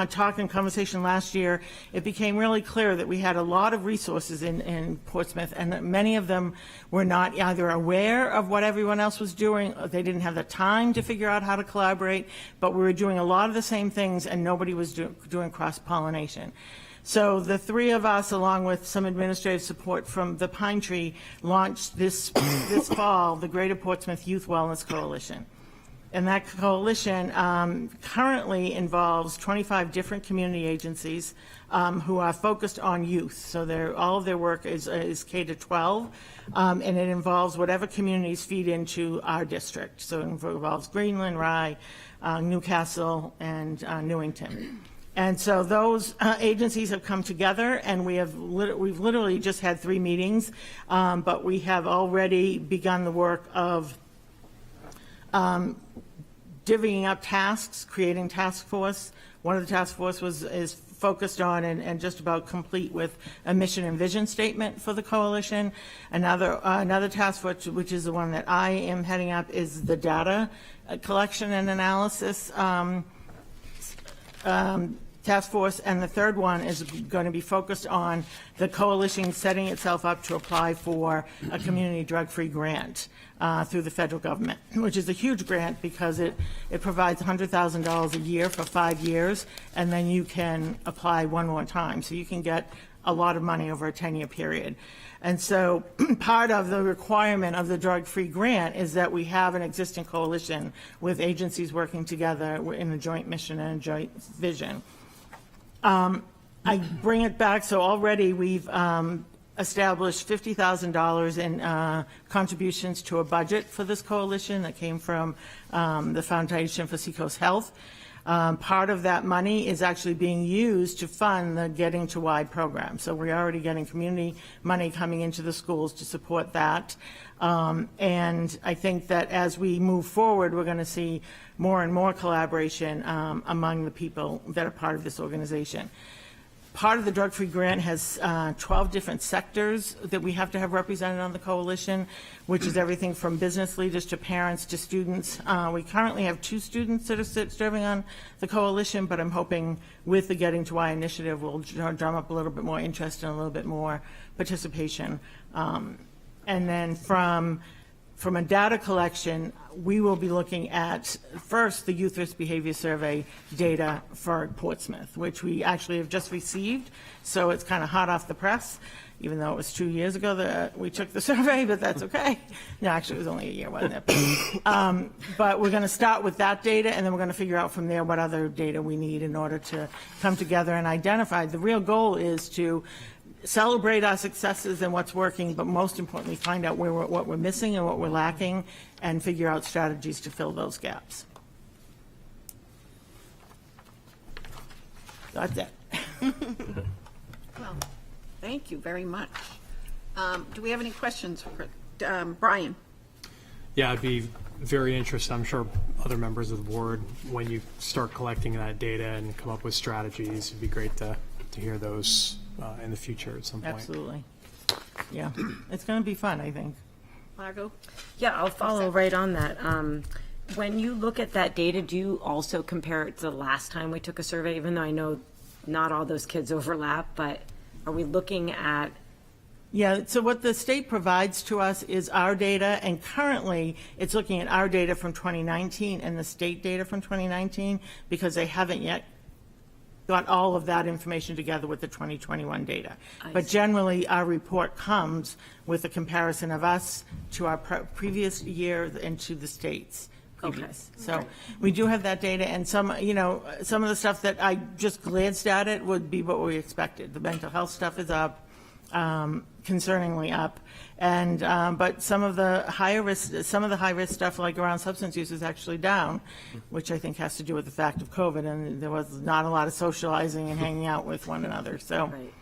talk and conversation last year, it became really clear that we had a lot of resources in Portsmouth, and that many of them were not either aware of what everyone else was doing, or they didn't have the time to figure out how to collaborate, but we were doing a lot of the same things and nobody was doing cross-pollination. So the three of us, along with some administrative support from the Pine Tree, launched this fall the Greater Portsmouth Youth Wellness Coalition. And that coalition currently involves 25 different community agencies who are focused on youth. So all of their work is K to 12, and it involves whatever communities feed into our district. So it involves Greenland, Rye, Newcastle, and Newington. And so those agencies have come together, and we've literally just had 3 meetings, but we have already begun the work of divvying up tasks, creating task force. One of the task force is focused on and just about complete with a mission and vision statement for the coalition. Another task force, which is the one that I am heading up, is the data collection and analysis task force, and the third one is going to be focused on the coalition setting itself up to apply for a community drug-free grant through the federal government, which is a huge grant because it provides $100,000 a year for 5 years, and then you can apply one more time. So you can get a lot of money over a 10-year period. And so part of the requirement of the drug-free grant is that we have an existing coalition with agencies working together in a joint mission and a joint vision. I bring it back, so already we've established $50,000 in contributions to a budget for this coalition that came from the Foundation for Seacoast Health. Part of that money is actually being used to fund the Getting to Wide program. So we're already getting community money coming into the schools to support that. And I think that as we move forward, we're going to see more and more collaboration among the people that are part of this organization. Part of the drug-free grant has 12 different sectors that we have to have represented on the coalition, which is everything from business leaders to parents to students. We currently have 2 students that are serving on the coalition, but I'm hoping with the Getting to Why initiative, we'll drum up a little bit more interest and a little bit more participation. And then from a data collection, we will be looking at first the Youth Risk Behavior Survey data for Portsmouth, which we actually have just received. So it's kind of hot off the press, even though it was 2 years ago that we took the survey, but that's okay. No, actually, it was only a year, wasn't it? But we're going to start with that data, and then we're going to figure out from there what other data we need in order to come together and identify. The real goal is to celebrate our successes and what's working, but most importantly, find out what we're missing and what we're lacking, and figure out strategies to fill those gaps. That's it. Well, thank you very much. Do we have any questions for Brian? Yeah, I'd be very interested, I'm sure other members of the board, when you start collecting that data and come up with strategies, it'd be great to hear those in the future at some point. Absolutely. Yeah, it's going to be fun, I think. Margot? Yeah, I'll follow right on that. When you look at that data, do you also compare it to the last time we took a survey, even though I know not all those kids overlap, but are we looking at? Yeah, so what the state provides to us is our data, and currently it's looking at our data from 2019 and the state data from 2019 because they haven't yet got all of that information together with the 2021 data. But generally, our report comes with a comparison of us to our previous year and to the states. Previous. So we do have that data, and some of the stuff that I just glanced at it would be what we expected. The mental health stuff is up, concerningly up, and but some of the high risk stuff, like around substance use, is actually down, which I think has to do with the fact of COVID, and there was not a lot of socializing and hanging out with one another. So, Right.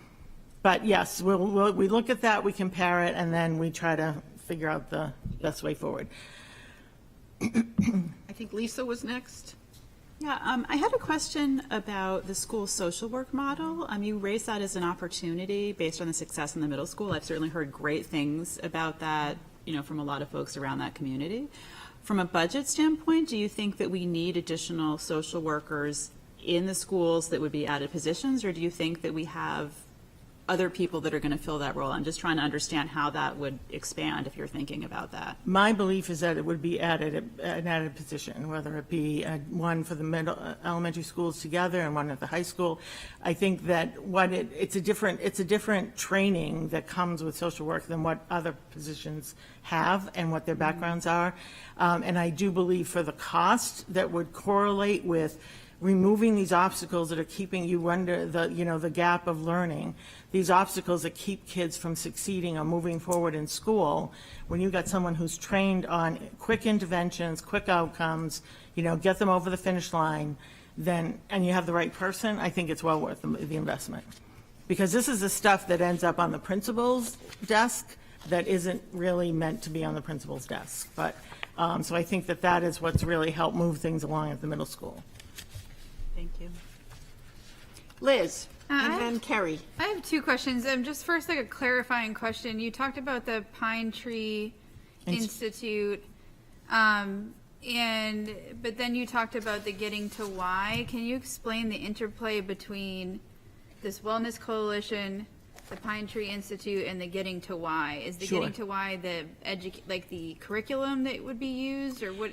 but yes, we look at that, we compare it, and then we try to figure out the best way forward. I think Lisa was next. Yeah, I had a question about the school social work model. You raised that as an opportunity based on the success in the middle school. I've certainly heard great things about that, from a lot of folks around that community. From a budget standpoint, do you think that we need additional social workers in the schools that would be added positions, or do you think that we have other people that are going to fill that role? I'm just trying to understand how that would expand if you're thinking about that. My belief is that it would be an added position, whether it be one for the elementary schools together and one at the high school. I think that it's a different training that comes with social work than what other positions have and what their backgrounds are. And I do believe for the cost that would correlate with removing these obstacles that are keeping you under the gap of learning, these obstacles that keep kids from succeeding or moving forward in school. When you've got someone who's trained on quick interventions, quick outcomes, get them over the finish line, and you have the right person, I think it's well worth the investment. Because this is the stuff that ends up on the principal's desk that isn't really meant to be on the principal's desk. But so I think that is what's really helped move things along at the middle school. Thank you. Liz, and then Kerry. I have two questions. Just first, like a clarifying question. You talked about the Pine Tree Institute, but then you talked about the Getting to Why. Can you explain the interplay between this Wellness Coalition, the Pine Tree Institute, and the Getting to Why? Is the Sure. Getting to Why the the curriculum that would be used, or what?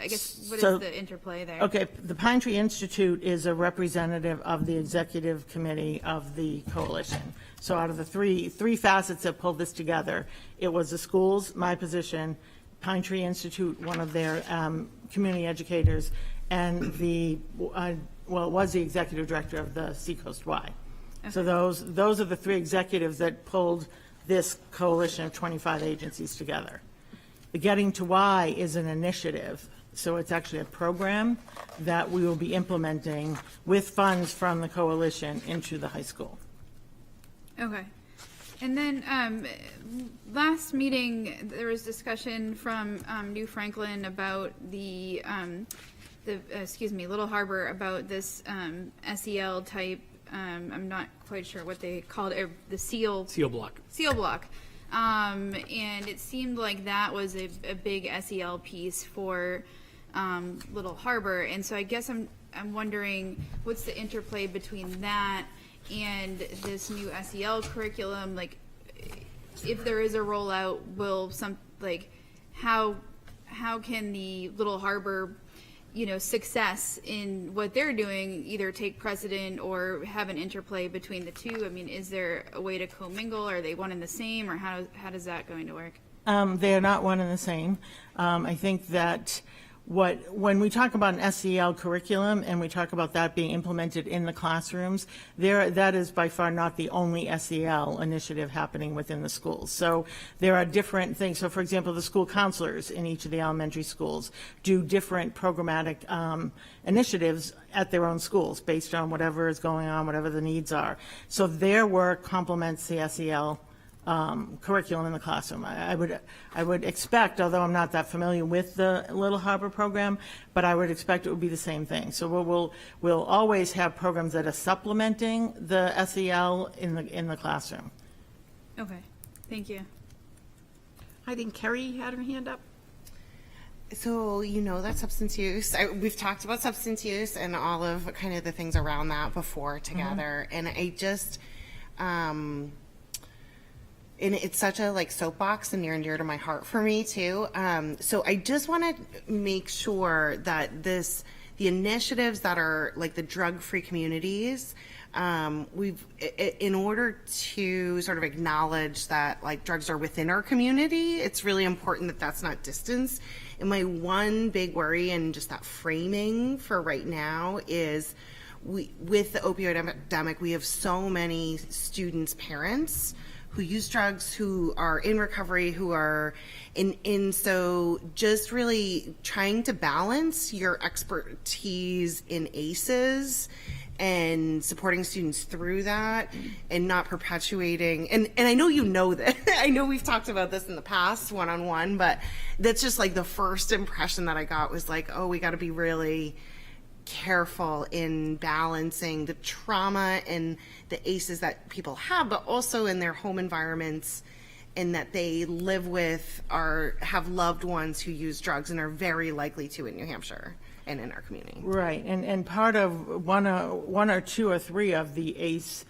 I guess what So- is the interplay there? Okay, the Pine Tree Institute is a representative of the executive committee of the coalition. So out of the three facets that pulled this together, it was the schools, my position, Pine Tree Institute, one of their community educators, and it was the executive director of the Seacoast Y. So those are the three executives that pulled this coalition of 25 agencies together. The Getting to Why is an initiative, so it's actually a program that we will be implementing with funds from the coalition into the high school. Okay. And then last meeting, there was discussion from New Franklin about the Little Harbor, about this SEL type, I'm not quite sure what they called it, the seal block. Seal block. And it seemed like that was a big SEL piece for Little Harbor. And so I guess I'm wondering what's the interplay between that and this new SEL curriculum? Like, if there is a rollout, how can the Little Harbor success in what they're doing either take precedent or have an interplay between the two? I mean, is there a way to commingle? Are they one and the same, or how does that going to work? They are not one and the same. I think that when we talk about an SEL curriculum and we talk about that being implemented in the classrooms, that is by far not the only SEL initiative happening within the schools. So there are different things. So for example, the school counselors in each of the elementary schools do different programmatic initiatives at their own schools based on whatever is going on, whatever the needs are. So their work complements the SEL curriculum in the classroom. I would expect, although I'm not that familiar with the Little Harbor program, but I would expect it would be the same thing. So we'll always have programs that are supplementing the SEL in the classroom. Okay, thank you. I think Kerry had her hand up. So you know that substance use, we've talked about substance use and all of kind of the things around that before together. And I just, and it's such a like soapbox and near and dear to my heart for me too. So I just want to make sure that the initiatives that are like the drug-free communities, in order to sort of acknowledge that like drugs are within our community, it's really important that that's not distance. And my one big worry and just that framing for right now is with the opioid epidemic, we have so many students, parents who use drugs, who are in recovery, who are in so just really trying to balance your expertise in ACEs and supporting students through that and not perpetuating, and I know you know that, I know we've talked about this in the past one-on-one, but that's just like the first impression that I got was like, oh, we got to be really careful in balancing the trauma and the ACEs that people have, but also in their home environments, and that they live with or have loved ones who use drugs and are very likely to in New Hampshire and in our community. Right, and part of one or two or three of the ACE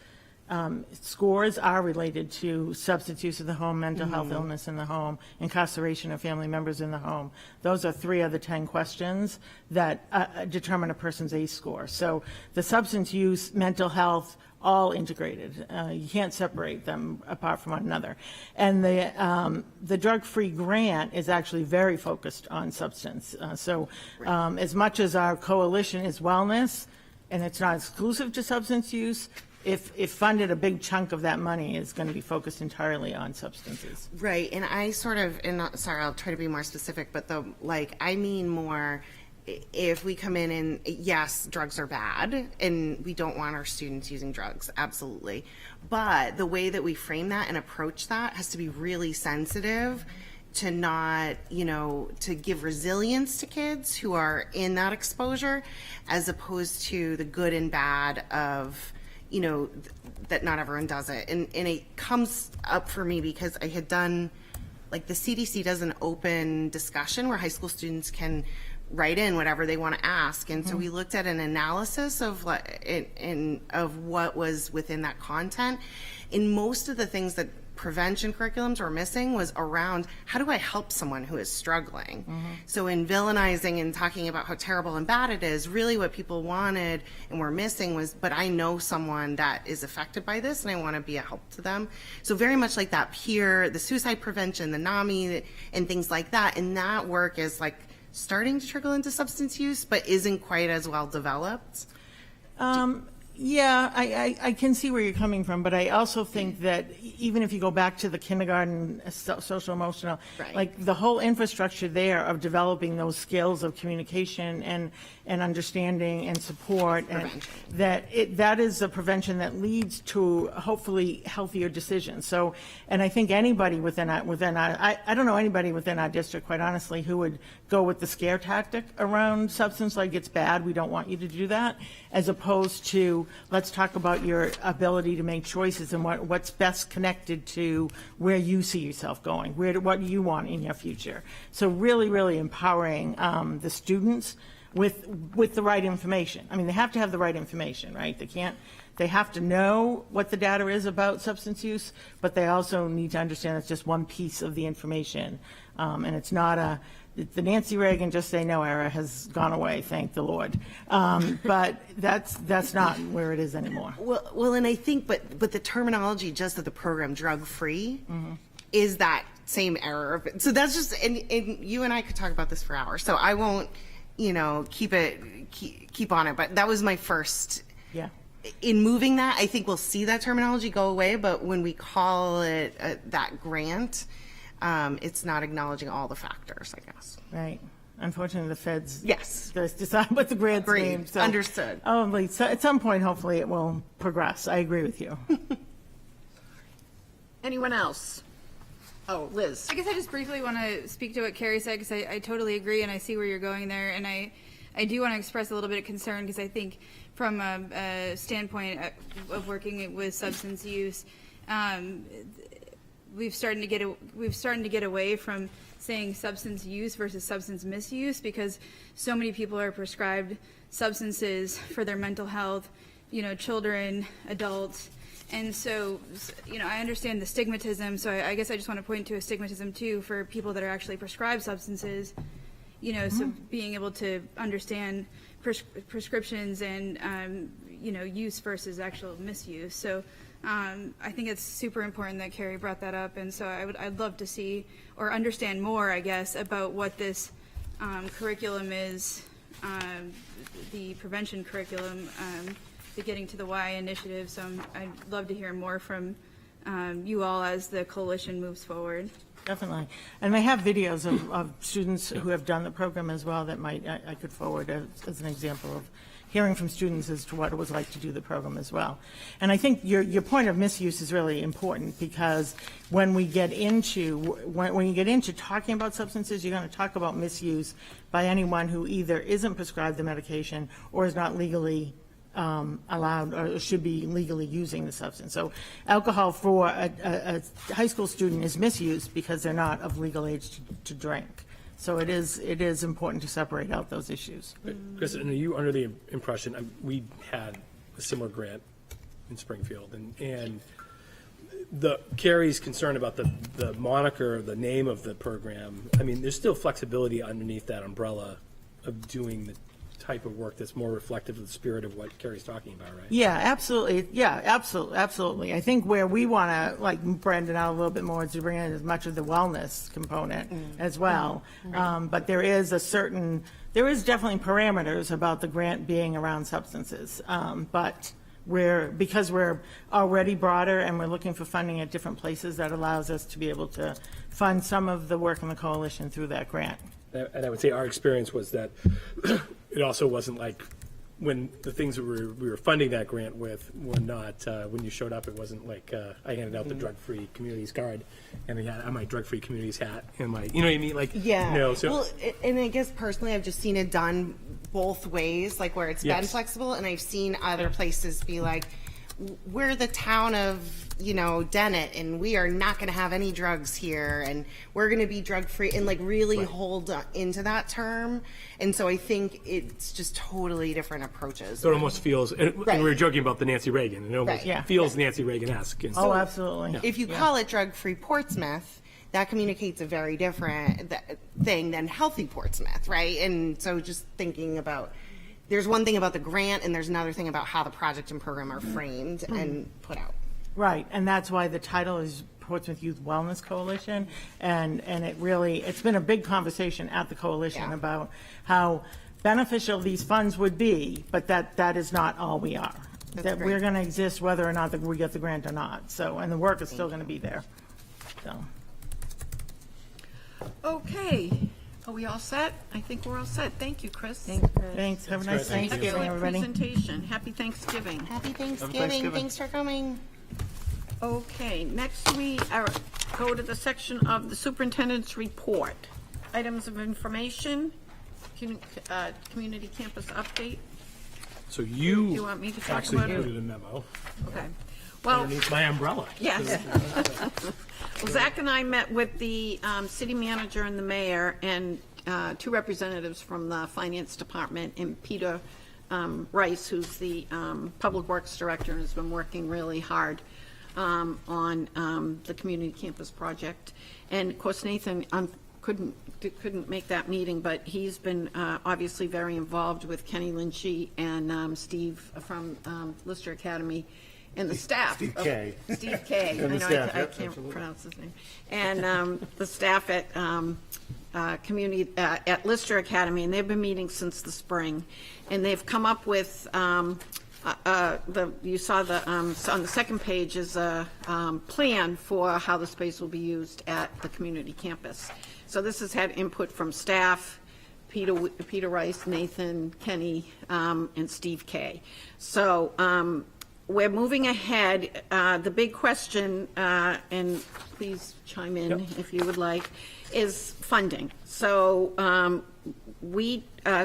scores are related to substance use in the home, mental health, illness in the home, incarceration of family members in the home. Those are 3 of the 10 questions that determine a person's ACE score. So the substance use, mental health, all integrated. You can't separate them apart from one another. And the drug-free grant is actually very focused on substance. As much as our coalition is wellness, and it's not exclusive to substance use, if funded, a big chunk of that money is going to be focused entirely on substances. Right, and I sort of, and sorry, I'll try to be more specific, but I mean more, if we come in and, yes, drugs are bad, and we don't want our students using drugs, absolutely. But the way that we frame that and approach that has to be really sensitive to not, to give resilience to kids who are in that exposure, as opposed to the good and bad of, that not everyone does it. And it comes up for me because I had done, like the CDC does an open discussion where high school students can write in whatever they want to ask. And so we looked at an analysis of what was within that content. And most of the things that prevention curriculums were missing was around how do I help someone who is struggling. So in villainizing and talking about how terrible and bad it is, really what people wanted and were missing was, but I know someone that is affected by this and I want to be a help to them. So very much like that peer, the suicide prevention, the NAMI and things like that. And that work is like starting to trickle into substance use, but isn't quite as well developed. Yeah, I can see where you're coming from, but I also think that even if you go back to the kindergarten social emotional, Right. like the whole infrastructure there of developing those skills of communication and understanding and support, and that is the prevention that leads to hopefully healthier decisions. So, and I think anybody within our I don't know anybody within our district, quite honestly, who would go with the scare tactic around substance, like it's bad, we don't want you to do that, as opposed to let's talk about your ability to make choices and what's best connected to where you see yourself going, what you want in your future. So really, really empowering the students with the right information. I mean, they have to have the right information, right? They have to know what the data is about substance use, but they also need to understand it's just one piece of the information. And it's not the Nancy Reagan just say no era has gone away, thank the Lord. But that's not where it is anymore. Well, and I think, but the terminology just of the program, drug-free, is that same error. So that's just, and you and I could talk about this for hours, so I won't, keep on it. But that was my first. Yeah. In moving that, I think we'll see that terminology go away, but when we call it that grant, it's not acknowledging all the factors, I guess. Right. Unfortunately, the feds. Yes. Just decide what the grant's Agreed. name. So, Understood. So at some point, hopefully, it will progress. I agree with you. Anyone else? Oh, Liz. I guess I just briefly want to speak to what Carrie said, because I totally agree, and I see where you're going there, and I do want to express a little bit of concern, because I think from a standpoint of working with substance use, we've started to get away from saying substance use versus substance misuse, because so many people are prescribed substances for their mental health, children, adults. And so, I understand the stigmatism, so I guess I just want to point to a stigmatism too for people that are actually prescribed substances, so being able to understand prescriptions and, use versus actual misuse. So I think it's super important that Carrie brought that up, and so I'd love to see or understand more, I guess, about what this curriculum is, the prevention curriculum, the Getting to the Why initiative. So I'd love to hear more from you all as the coalition moves forward. Definitely. And they have videos of students who have done the program as well that I could forward as an example of hearing from students as to what it was like to do the program as well. And I think your point of misuse is really important, because when we get into, when you get into talking about substances, you're going to talk about misuse by anyone who either isn't prescribed the medication or is not legally allowed or should be legally using the substance. So alcohol for a high school student is misused because they're not of legal age to drink. So it is important to separate out those issues. Chris, and are you under the impression, we had a similar grant in Springfield, and Carrie's concern about the moniker, the name of the program, I mean, there's still flexibility underneath that umbrella of doing the type of work that's more reflective of the spirit of what Carrie's talking about, right? Yeah, absolutely. Yeah, absolutely. I think where we want to, like, brand it out a little bit more is to bring in as much of the wellness component as well. But there is definitely parameters about the grant being around substances. But because we're already broader and we're looking for funding at different places, that allows us to be able to fund some of the work in the coalition through that grant. And I would say our experience was that it also wasn't like when the things that we were funding that grant with were not, when you showed up, it wasn't like I handed out the drug-free communities card and I had my drug-free communities hat and my, you know what I mean? Like, yeah. So, well, and I guess personally, I've just seen it done both ways, like where it's been flexible, and I've seen other places be like, we're the town of, Dennett, and we are not going to have any drugs here, and we're going to be drug-free, and like really hold into that term. And so I think it's just totally different approaches. So it almost feels, and we were joking about the Nancy Reagan, and it almost feels Nancy Reagan-esque. Oh, absolutely. If you call it drug-free Portsmouth, that communicates a very different thing than healthy Portsmouth, right? And so just thinking about, there's one thing about the grant and there's another thing about how the project and program are framed and put out. Right, and that's why the title is Portsmouth Youth Wellness Coalition, and it's been a big conversation at the coalition about how beneficial these funds would be, but that is not all we are. That we're going to exist whether or not we get the grant or not. So, and the work is still going to be there. So. Okay. Are we all set? I think we're all set. Thank you, Chris. Thanks. Have a nice Thanksgiving, Excellent everybody. presentation. Happy Thanksgiving. Happy Thanksgiving. Thanks for coming. Okay, next we go to the section of the superintendent's report. Items of information, community campus update. So you want me to talk actually about it? included a memo Okay. Well, underneath my umbrella. yes. Well, Zach and I met with the city manager and the mayor and two representatives from the finance department, and Peter Rice, who's the public works director and has been working really hard on the community campus project. And of course, Nathan couldn't make that meeting, but he's been obviously very involved with Kenny Lynchy and Steve from Lister Academy and the staff. Steve K. Steve K. And the I know, staff, I yep, can't absolutely. pronounce his name. And the staff at at Lister Academy, and they've been meeting since the spring. And they've come up with, you saw so on the second page is a plan for how the space will be used at the community campus. So this has had input from staff, Peter Rice, Nathan, Kenny, and Steve K. So we're moving ahead. The big question, and please chime in if you would like, is funding. So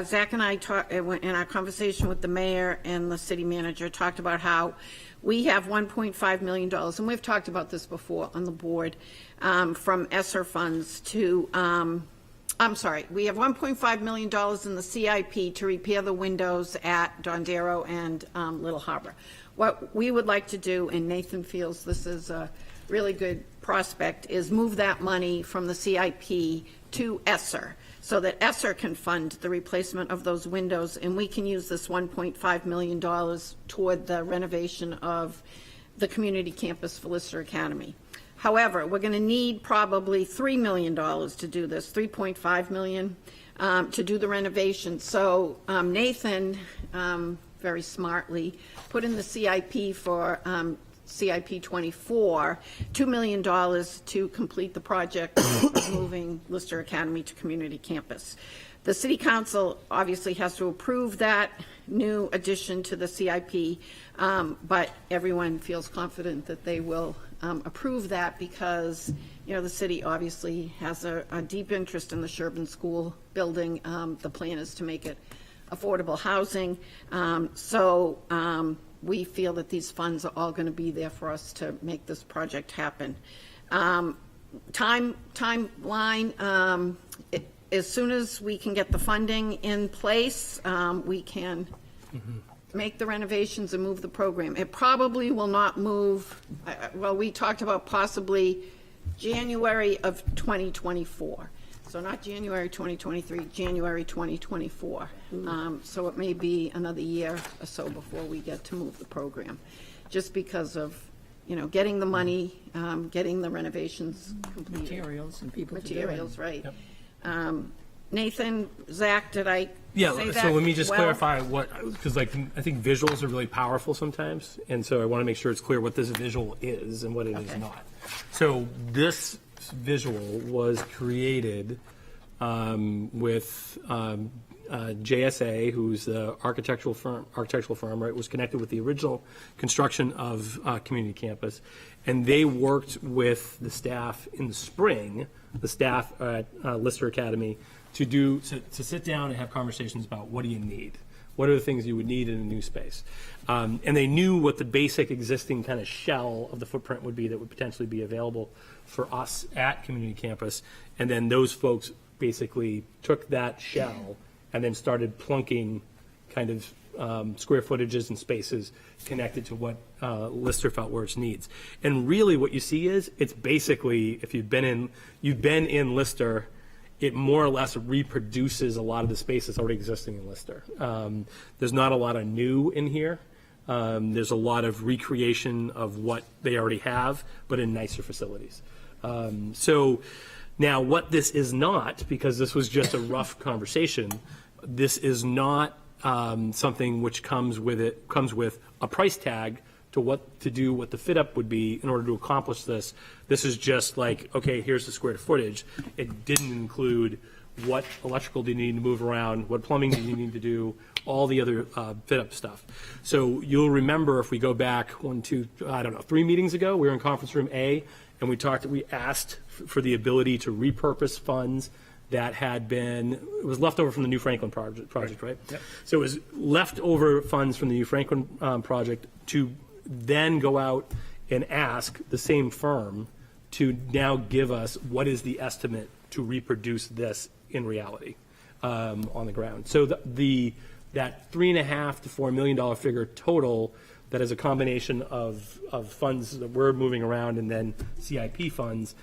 Zach and I talked in our conversation with the mayor and the city manager, talked about how we have $1.5 million, and we've talked about this before on the board, from ESSER funds to, we have $1.5 million in the CIP to repair the windows at Dondero and Little Harbor. What we would like to do, and Nathan feels this is a really good prospect, is move that money from the CIP to ESSER, so that ESSER can fund the replacement of those windows, and we can use this $1.5 million toward the renovation of the community campus for Lister Academy. However, we're going to need probably $3 million to do this, $3.5 million to do the renovation. So Nathan, very smartly, put in the CIP for CIP 24, $2 million to complete the project of moving Lister Academy to community campus. The city council obviously has to approve that new addition to the CIP, but everyone feels confident that they will approve that because, you know, the city obviously has a deep interest in the Sherburne School building. The plan is to make it affordable housing. We feel that these funds are all going to be there for us to make this project happen. Timeline, as soon as we can get the funding in place, we can make the renovations and move the program. It probably will not move, we talked about possibly January of 2024. So not January 2023, January 2024. So it may be another year or so before we get to move the program, just because of, you know, getting the money, getting the renovations completed. Materials and people to do it. Materials, right. Nathan, Zach, did I say that so let me just well? clarify because I think visuals are really powerful sometimes, and so I want to make sure it's clear what this visual is and what it is not. So this visual was created with JSA, who's the architectural firm, right, was connected with the original construction of community campus, and they worked with the staff in the spring, the staff at Lister Academy, to sit down and have conversations about what do you need, what are the things you would need in a new space, and they knew what the basic existing kind of shell of the footprint would be that would potentially be available for us at community campus, and then those folks basically took that shell and then started plunking kind of square footages and spaces connected to what Lister felt were its needs. And really what you see is, it's basically, if you've been in Lister, it more or less reproduces a lot of the space that's already existing in Lister. There's not a lot of new in here. There's a lot of recreation of what they already have, but in nicer facilities. So now what this is not, because this was just a rough conversation, this is not something which comes with a price tag to what the fit up would be in order to accomplish this. This is just like, okay, here's the square footage. It didn't include what electrical do you need to move around, what plumbing do you need to do, all the other fit up stuff. So you'll remember, if we go back 3 meetings ago, we were in conference room A, and we asked for the ability to repurpose funds that it was left over from the New Franklin project, right? Yep. So it was leftover funds from the New Franklin project to then go out and ask the same firm to now give us what is the estimate to reproduce this in reality on the ground. So that $3.5 to $4 million figure total, that is a combination of funds that we're moving around and then CIP funds,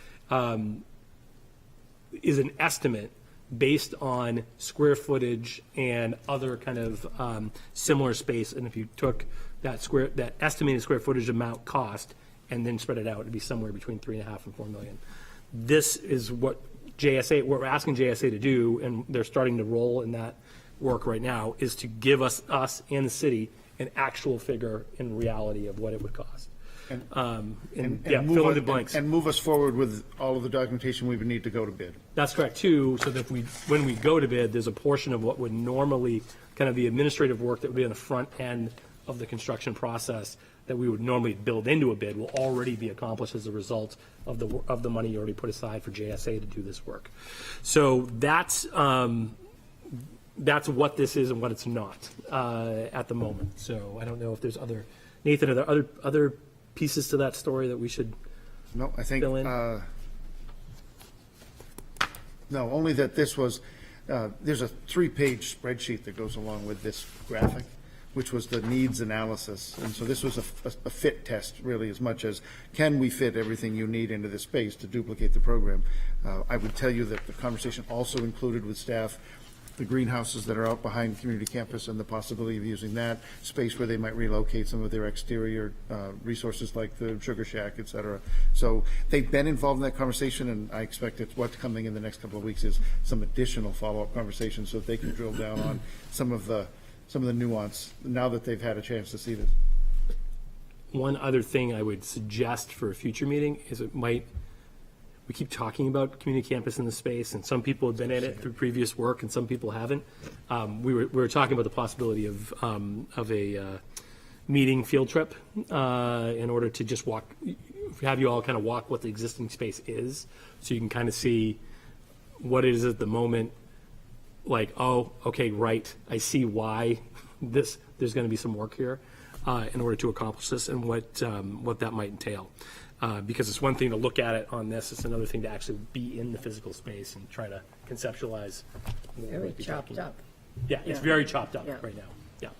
is an estimate based on square footage and other kind of similar space. And if you took that estimated square footage amount cost, and then spread it out, it'd be somewhere between 3.5 and 4 million. This is what we're asking JSA to do, and they're starting to roll in that work right now, is to give us and the city an actual figure in reality of what it would cost. And Fill in the blanks. And move us forward with all of the documentation we would need to go to bid. That's correct, too, so that when we go to bid, there's a portion of what would normally, kind of the administrative work that would be on the front end of the construction process that we would normally build into a bid will already be accomplished as a result of the money you already put aside for JSA to do this work. So that's what this is and what it's not at the moment. So I don't know if there's Nathan, are there other pieces to that story that we should No, I think, fill in? no, only that this was, there's a 3-page spreadsheet that goes along with this graphic, which was the needs analysis. And so this was a fit test, really, as much as, can we fit everything you need into this space to duplicate the program? I would tell you that the conversation also included with staff the greenhouses that are out behind community campus and the possibility of using that space where they might relocate some of their exterior resources like the sugar shack, et cetera. So they've been involved in that conversation, and I expect it's what's coming in the next couple of weeks is some additional follow-up conversations so that they can drill down on some of the nuance now that they've had a chance to see this. One other thing I would suggest for a future meeting is we keep talking about community campus in the space, and some people have been in it through previous work and some people haven't. We were talking about the possibility of a meeting field trip in order to just have you all kind of walk what the existing space is, so you can kind of see what it is at the moment. Like, oh, okay, right, I see why there's going to be some work here in order to accomplish this, and what that might entail. Because it's one thing to look at it on this, it's another thing to actually be in the physical space and try to conceptualize. Very chopped up. Yeah, it's very chopped up right now,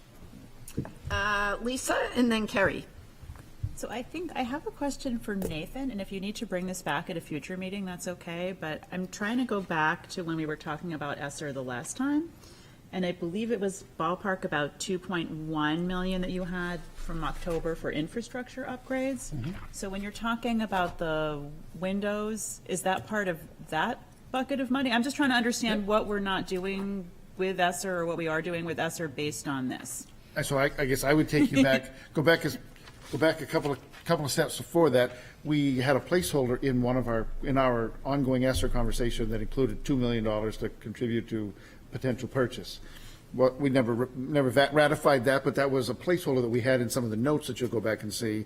yeah. Lisa, and then Kerry. So I think I have a question for Nathan, and if you need to bring this back at a future meeting, that's okay, but I'm trying to go back to when we were talking about ESSER the last time, and I believe it was ballpark about 2.1 million that you had from October for infrastructure upgrades. So when you're talking about the windows, is that part of that bucket of money? I'm just trying to understand what we're not doing with ESSER or what we are doing with ESSER based on this. So I guess I would take you back, go back a couple of steps before that. We had a placeholder in our ongoing ESSER conversation that included $2 million to contribute to potential purchase. Well, we never ratified that, but that was a placeholder that we had in some of the notes that you'll go back and see.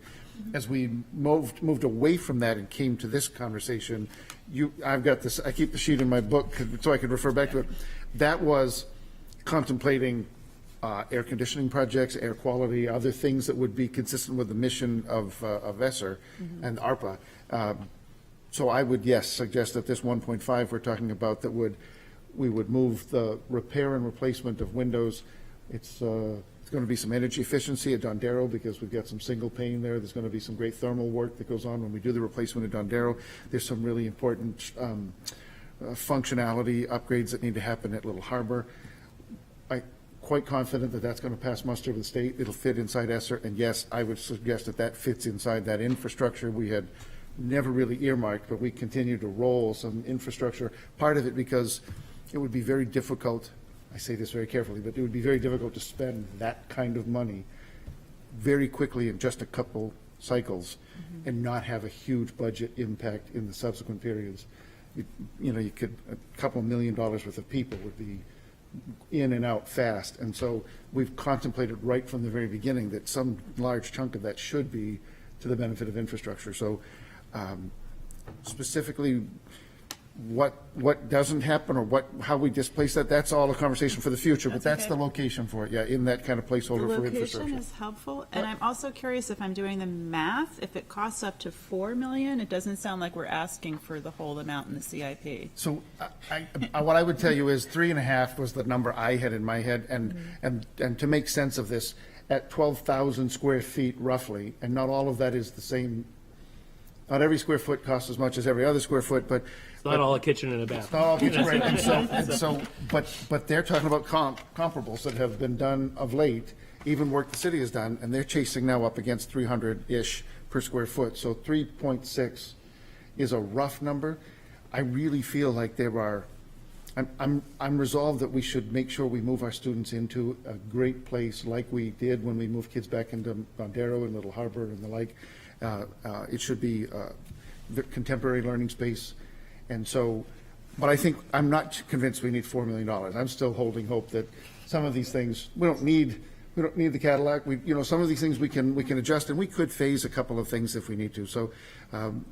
As we moved away from that and came to this conversation, I've got this, I keep the sheet in my book so I could refer back to it. That was contemplating air conditioning projects, air quality, other things that would be consistent with the mission of ESSER and ARPA. So I would, yes, suggest that this 1.5 we're talking about we would move the repair and replacement of windows. It's going to be some energy efficiency at Dondero because we've got some single pane there. There's going to be some great thermal work that goes on when we do the replacement at Dondero. There's some really important functionality upgrades that need to happen at Little Harbor. I'm quite confident that that's going to pass muster with the state. It'll fit inside ESSER, and yes, I would suggest that fits inside that infrastructure we had never really earmarked, but we continue to roll some infrastructure. Part of it because it would be very difficult, I say this very carefully, but it would be very difficult to spend that kind of money very quickly in just a couple cycles and not have a huge budget impact in the subsequent periods. You could, a couple $1 million worth of people would be in and out fast. And so we've contemplated right from the very beginning that some large chunk of that should be to the benefit of infrastructure. So specifically, what doesn't happen or how we displace that's all a conversation for the future, but that's okay. the location for it, in that kind of placeholder for The location infrastructure. is helpful, and I'm also curious if I'm doing the math, if it costs up to 4 million, it doesn't sound like we're asking for the whole amount in the CIP. So what I would tell you is 3.5 was the number I had in my head, and to make sense of this, at 12,000 square feet roughly, and not all of that is the same. Not every square foot costs as much as every other square foot, but It's not all a kitchen and a bathroom. it's not all kitchen, right? And so, but they're talking about comparables that have been done of late, even work the city has done, and they're chasing now up against 300-ish per square foot. So 3.6 is a rough number. I really feel like I'm resolved that we should make sure we move our students into a great place like we did when we moved kids back into Mondaro and Little Harbor and the like. It should be the contemporary learning space. And so, but I think, I'm not convinced we need $4 million. I'm still holding hope that some of these things, we don't need the Cadillac. Some of these things we can adjust, and we could phase a couple of things if we need to. So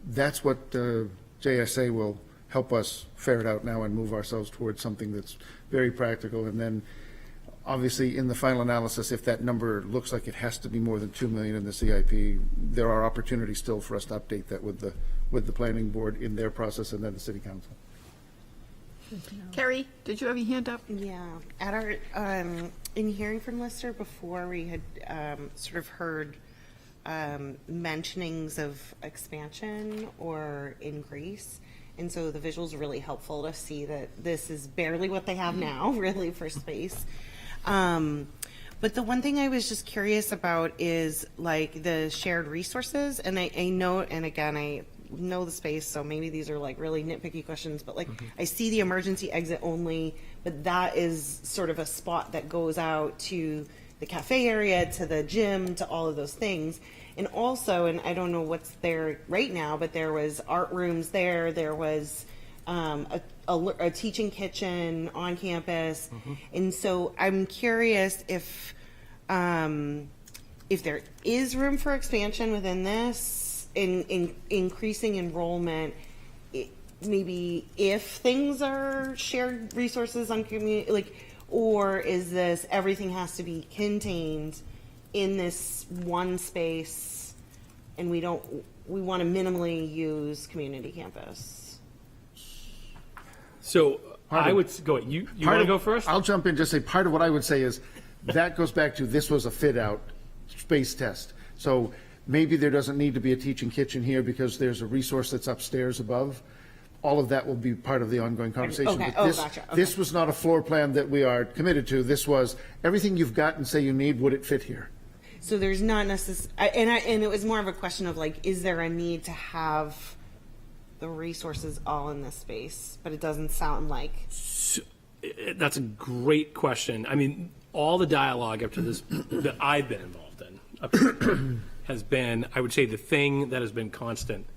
that's what JSA will help us ferret out now and move ourselves towards something that's very practical. And then, obviously, in the final analysis, if that number looks like it has to be more than $2 million in the CIP, there are opportunities still for us to update that with the planning board in their process and then the city council. Carrie, did you have your hand up? Yeah, at our, in hearing from Lister before, we had sort of heard mentionings of expansion or increase. And so the visuals are really helpful to see that this is barely what they have now, really, for space. But the one thing I was just curious about is like the shared resources. And I know, and again, I know the space, so maybe these are like really nitpicky questions, but like I see the emergency exit only, but that is sort of a spot that goes out to the cafe area, to the gym, to all of those things. And also, and I don't know what's there right now, but there was art rooms there. There was a teaching kitchen on campus. And so I'm curious if there is room for expansion within this, in increasing enrollment, maybe if things are shared resources on community, like, or is this everything has to be contained in this one space, and we want to minimally use community campus? So I would go, you want to go first? I'll jump in, just say part of what I would say is that goes back to this was a fit out space test. So maybe there doesn't need to be a teaching kitchen here because there's a resource that's upstairs above. All of that will be part of the ongoing conversation. Okay. But Gotcha. Okay. This was not a floor plan that we are committed to. This was everything you've got and say you need, would it fit here? So there's not necessarily, and it was more of a question of like, is there a need to have the resources all in this space? But it doesn't sound like. That's a great question. I mean, all the dialogue up to this that I've been involved in up to this point has been, I would say the thing that has been constant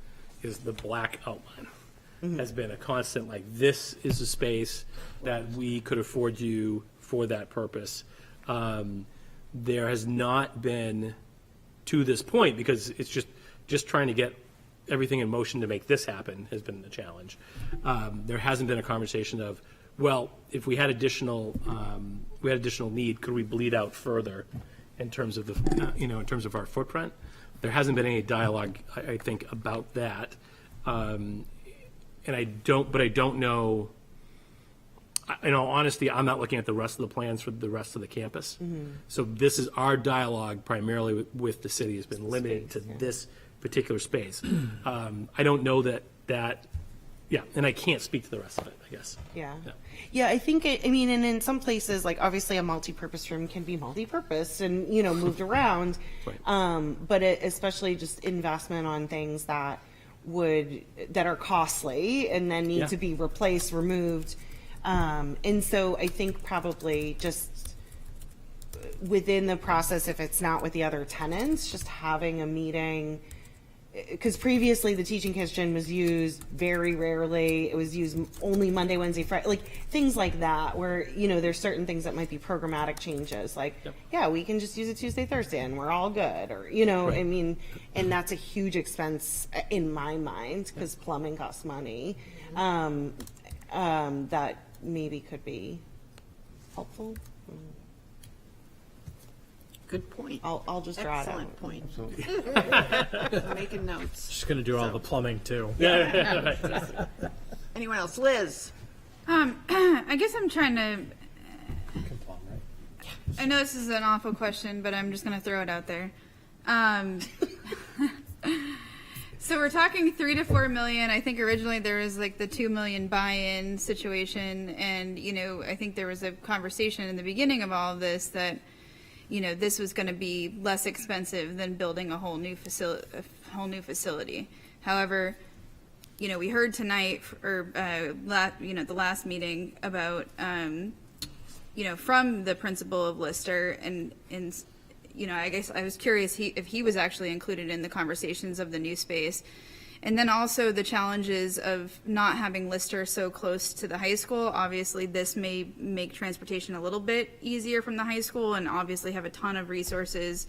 is the black outline. Has been a constant, like, this is a space that we could afford you for that purpose. There has not been, to this point, because it's just trying to get everything in motion to make this happen has been the challenge. There hasn't been a conversation of, well, if we had additional need, could we bleed out further in terms of the, in terms of our footprint? There hasn't been any dialogue, I think, about that. And I don't know, in all honesty, I'm not looking at the rest of the plans for the rest of the campus. So this is our dialogue primarily with the city has been limited to this particular space. I don't know that, and I can't speak to the rest of it, I guess. Yeah, I think, and in some places, like obviously a multi-purpose room can be multi-purpose and, moved around. Right. But especially just investment on things that are costly and then need to be replaced, removed. And so I think probably just within the process, if it's not with the other tenants, just having a meeting, because previously the teaching kitchen was used very rarely. It was used only Monday, Wednesday, Friday, like things like that, where, there's certain things that might be programmatic changes. Like, we can just use it Tuesday, Thursday, and we're all good. Or, right. And that's a huge expense in my mind because plumbing costs money. That maybe could be helpful. Good point. I'll just draw it out. Excellent point. Making notes. Just going to do all the plumbing too. Anyone else? Liz? I guess I'm trying to. I know this is an awful question, but I'm just going to throw it out there. So we're talking 3 to 4 million. I think originally there was like the 2 million buy-in situation, and I think there was a conversation in the beginning of all of this that, this was going to be less expensive than building a whole new facility. However, we heard tonight, or the last meeting about, from the principal of Lister, and I guess I was curious if he was actually included in the conversations of the new space. And then also the challenges of not having Lister so close to the high school. Obviously, this may make transportation a little bit easier from the high school, and obviously have a ton of resources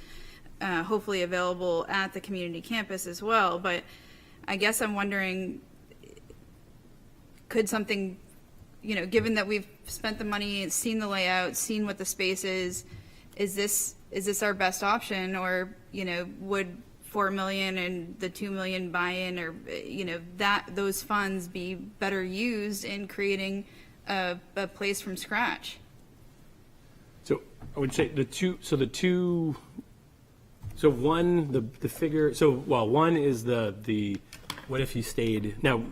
hopefully available at the community campus as well. But I guess I'm wondering, could something, given that we've spent the money, seen the layout, seen what the space is this our best option? Or, would $4 million and the $2 million buy-in, or those funds be better used in creating a place from scratch? So I would say the one is the what if you stayed. Now,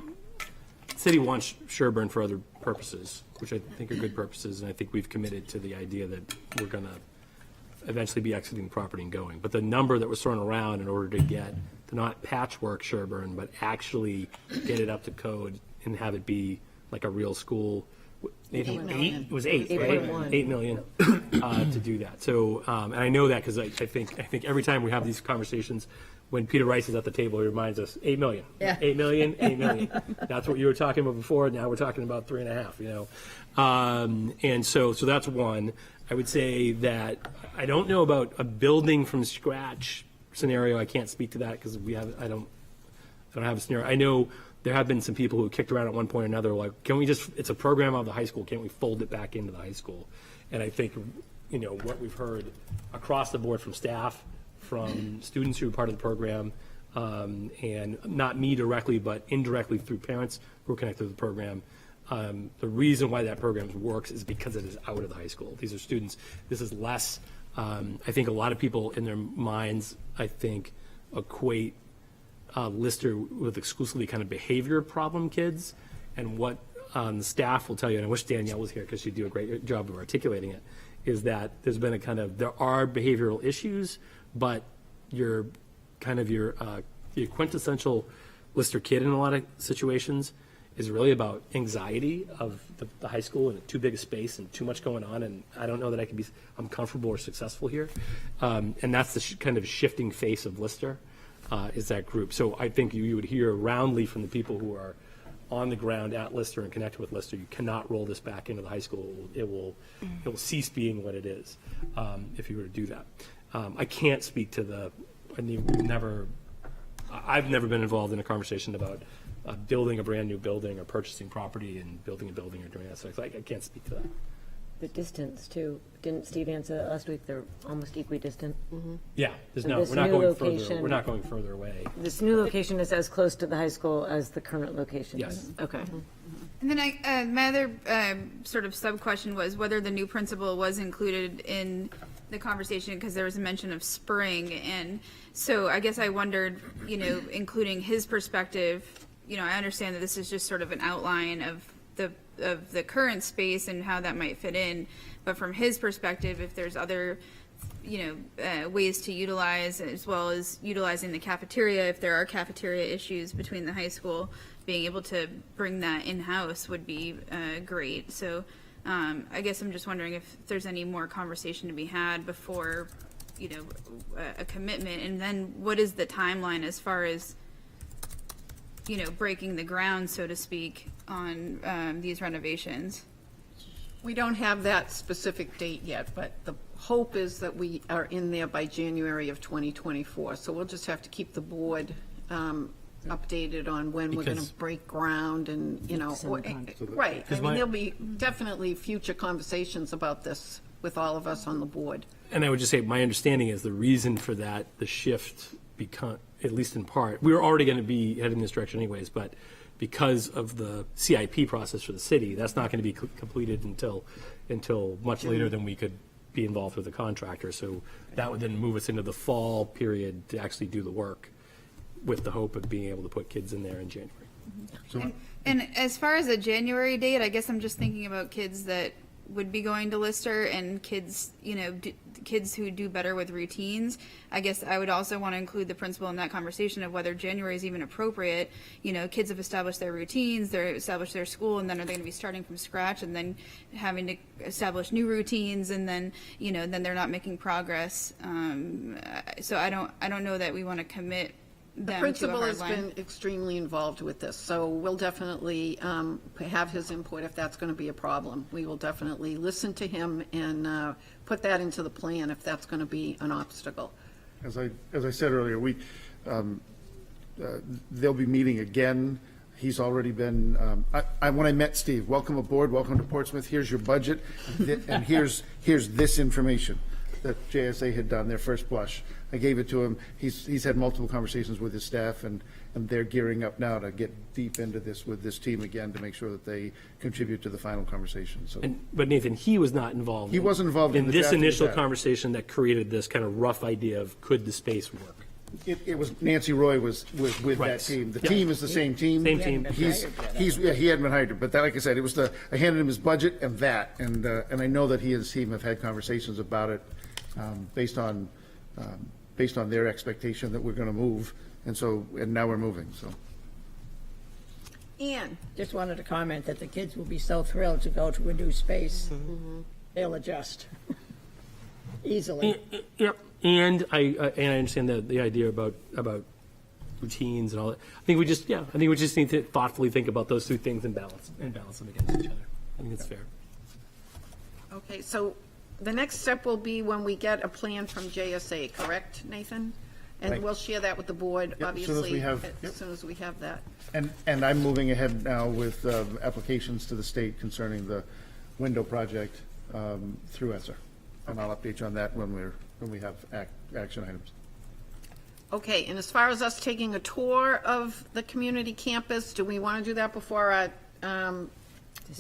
the city wants Sherburne for other purposes, which I think are good purposes, and I think we've committed to the idea that we're going to eventually be exiting the property and going. But the number that was thrown around in order to not patchwork Sherburne, but actually get it up to code and have it be like a real school. It was eight, right? 8 million to do that. So, and I know that because I think every time we have these conversations, when Peter Rice is at the table, he reminds us 8 million, 8 million, 8 million. That's what you were talking about before. Now we're talking about 3.5. And so that's one. I would say that I don't know about a building from scratch scenario. I can't speak to that because I don't have a scenario. I know there have been some people who kicked around at one point or another, like, it's a program of the high school, can't we fold it back into the high school? And I think, what we've heard across the board from staff, from students who are part of the program, and not me directly, but indirectly through parents who are connected to the program, the reason why that program works is because it is out of the high school. These are students. This is less, I think a lot of people in their minds, equate Lister with exclusively kind of behavior problem kids. And what the staff will tell you, and I wish Danielle was here because she'd do a great job of articulating it, is that there's been there are behavioral issues, but your quintessential Lister kid in a lot of situations is really about anxiety of the high school and too big a space and too much going on, and I don't know that I'm comfortable or successful here. And that's the kind of shifting face of Lister, is that group. So I think you would hear roundly from the people who are on the ground at Lister and connected with Lister, you cannot roll this back into the high school. It will cease being what it is if you were to do that. I can't speak to I've never been involved in a conversation about building a brand new building or purchasing property and building a building or doing that. So I can't speak to that. The distance too, didn't Steve answer that last week? They're almost equidistant. Yeah, So we're this not new going location- further. We're not going further away. This new location is as close to the high school as the current location Yes. is? Okay. And then my other sort of sub-question was whether the new principal was included in the conversation, because there was a mention of spring. And so I guess I wondered, including his perspective, I understand that this is just sort of an outline of the current space and how that might fit in. But from his perspective, if there's other, ways to utilize, as well as utilizing the cafeteria, if there are cafeteria issues between the high school, being able to bring that in-house would be great. So I guess I'm just wondering if there's any more conversation to be had before, a commitment. And then what is the timeline as far as, breaking the ground, so to speak, on these renovations? We don't have that specific date yet, but the hope is that we are in there by January of 2024. So we'll just have to keep the board updated on when we're going to Because- break ground and, right. I mean, there'll be definitely future conversations about this with all of us on the board. And I would just say, my understanding is the reason for that, the shift, at least in part, we were already going to be heading in this direction anyways, but because of the CIP process for the city, that's not going to be completed until much later than we could be involved with the contractor. So that would then move us into the fall period to actually do the work, with the hope of being able to put kids in there in January. And as far as a January date, I guess I'm just thinking about kids that would be going to Lister and kids, kids who do better with routines. I guess I would also want to include the principal in that conversation of whether January is even appropriate. Kids have established their routines, they're established their school, and then are they going to be starting from scratch and then having to establish new routines, and then, then they're not making progress. So I don't know that we want to commit The them to a principal hard has line. been extremely involved with this, so we'll definitely have his input if that's going to be a problem. We will definitely listen to him and put that into the plan if that's going to be an obstacle. As I said earlier, they'll be meeting again. He's already been, when I met Steve, welcome aboard, welcome to Portsmouth, here's your budget, and here's this information that JSA had done, their first blush. I gave it to him. He's had multiple conversations with his staff, and they're gearing up now to get deep into this with this team again to make sure that they contribute to the final conversation. So, But Nathan, he was not involved. He wasn't involved in the this drafting of initial that. conversation that created this kind of rough idea of could the space work? It was, Nancy Roy was with Right. that team. The Yeah. team is the same team. Same team. He hadn't been hired, but that, like I said, I handed him his budget and that, and I know that he and his team have had conversations about it, based on their expectation that we're gonna move, and now we're moving, so. Ian? Just wanted to comment that the kids will be so thrilled to go to a new space. They'll adjust easily. Yep, and I understand the idea about routines and all that. I think we just need to thoughtfully think about those two things and balance them against each other. I think it's fair. Okay, so the next step will be when we get a plan from JSA, correct, Nathan? And Right. we'll share that with the board, Yep, as soon as we obviously, have- as yep. soon as we have that. And I'm moving ahead now with applications to the state concerning the window project through ESSER. And I'll update you on that when we have action items. Okay, and as far as us taking a tour of the community campus, do we want to do that before our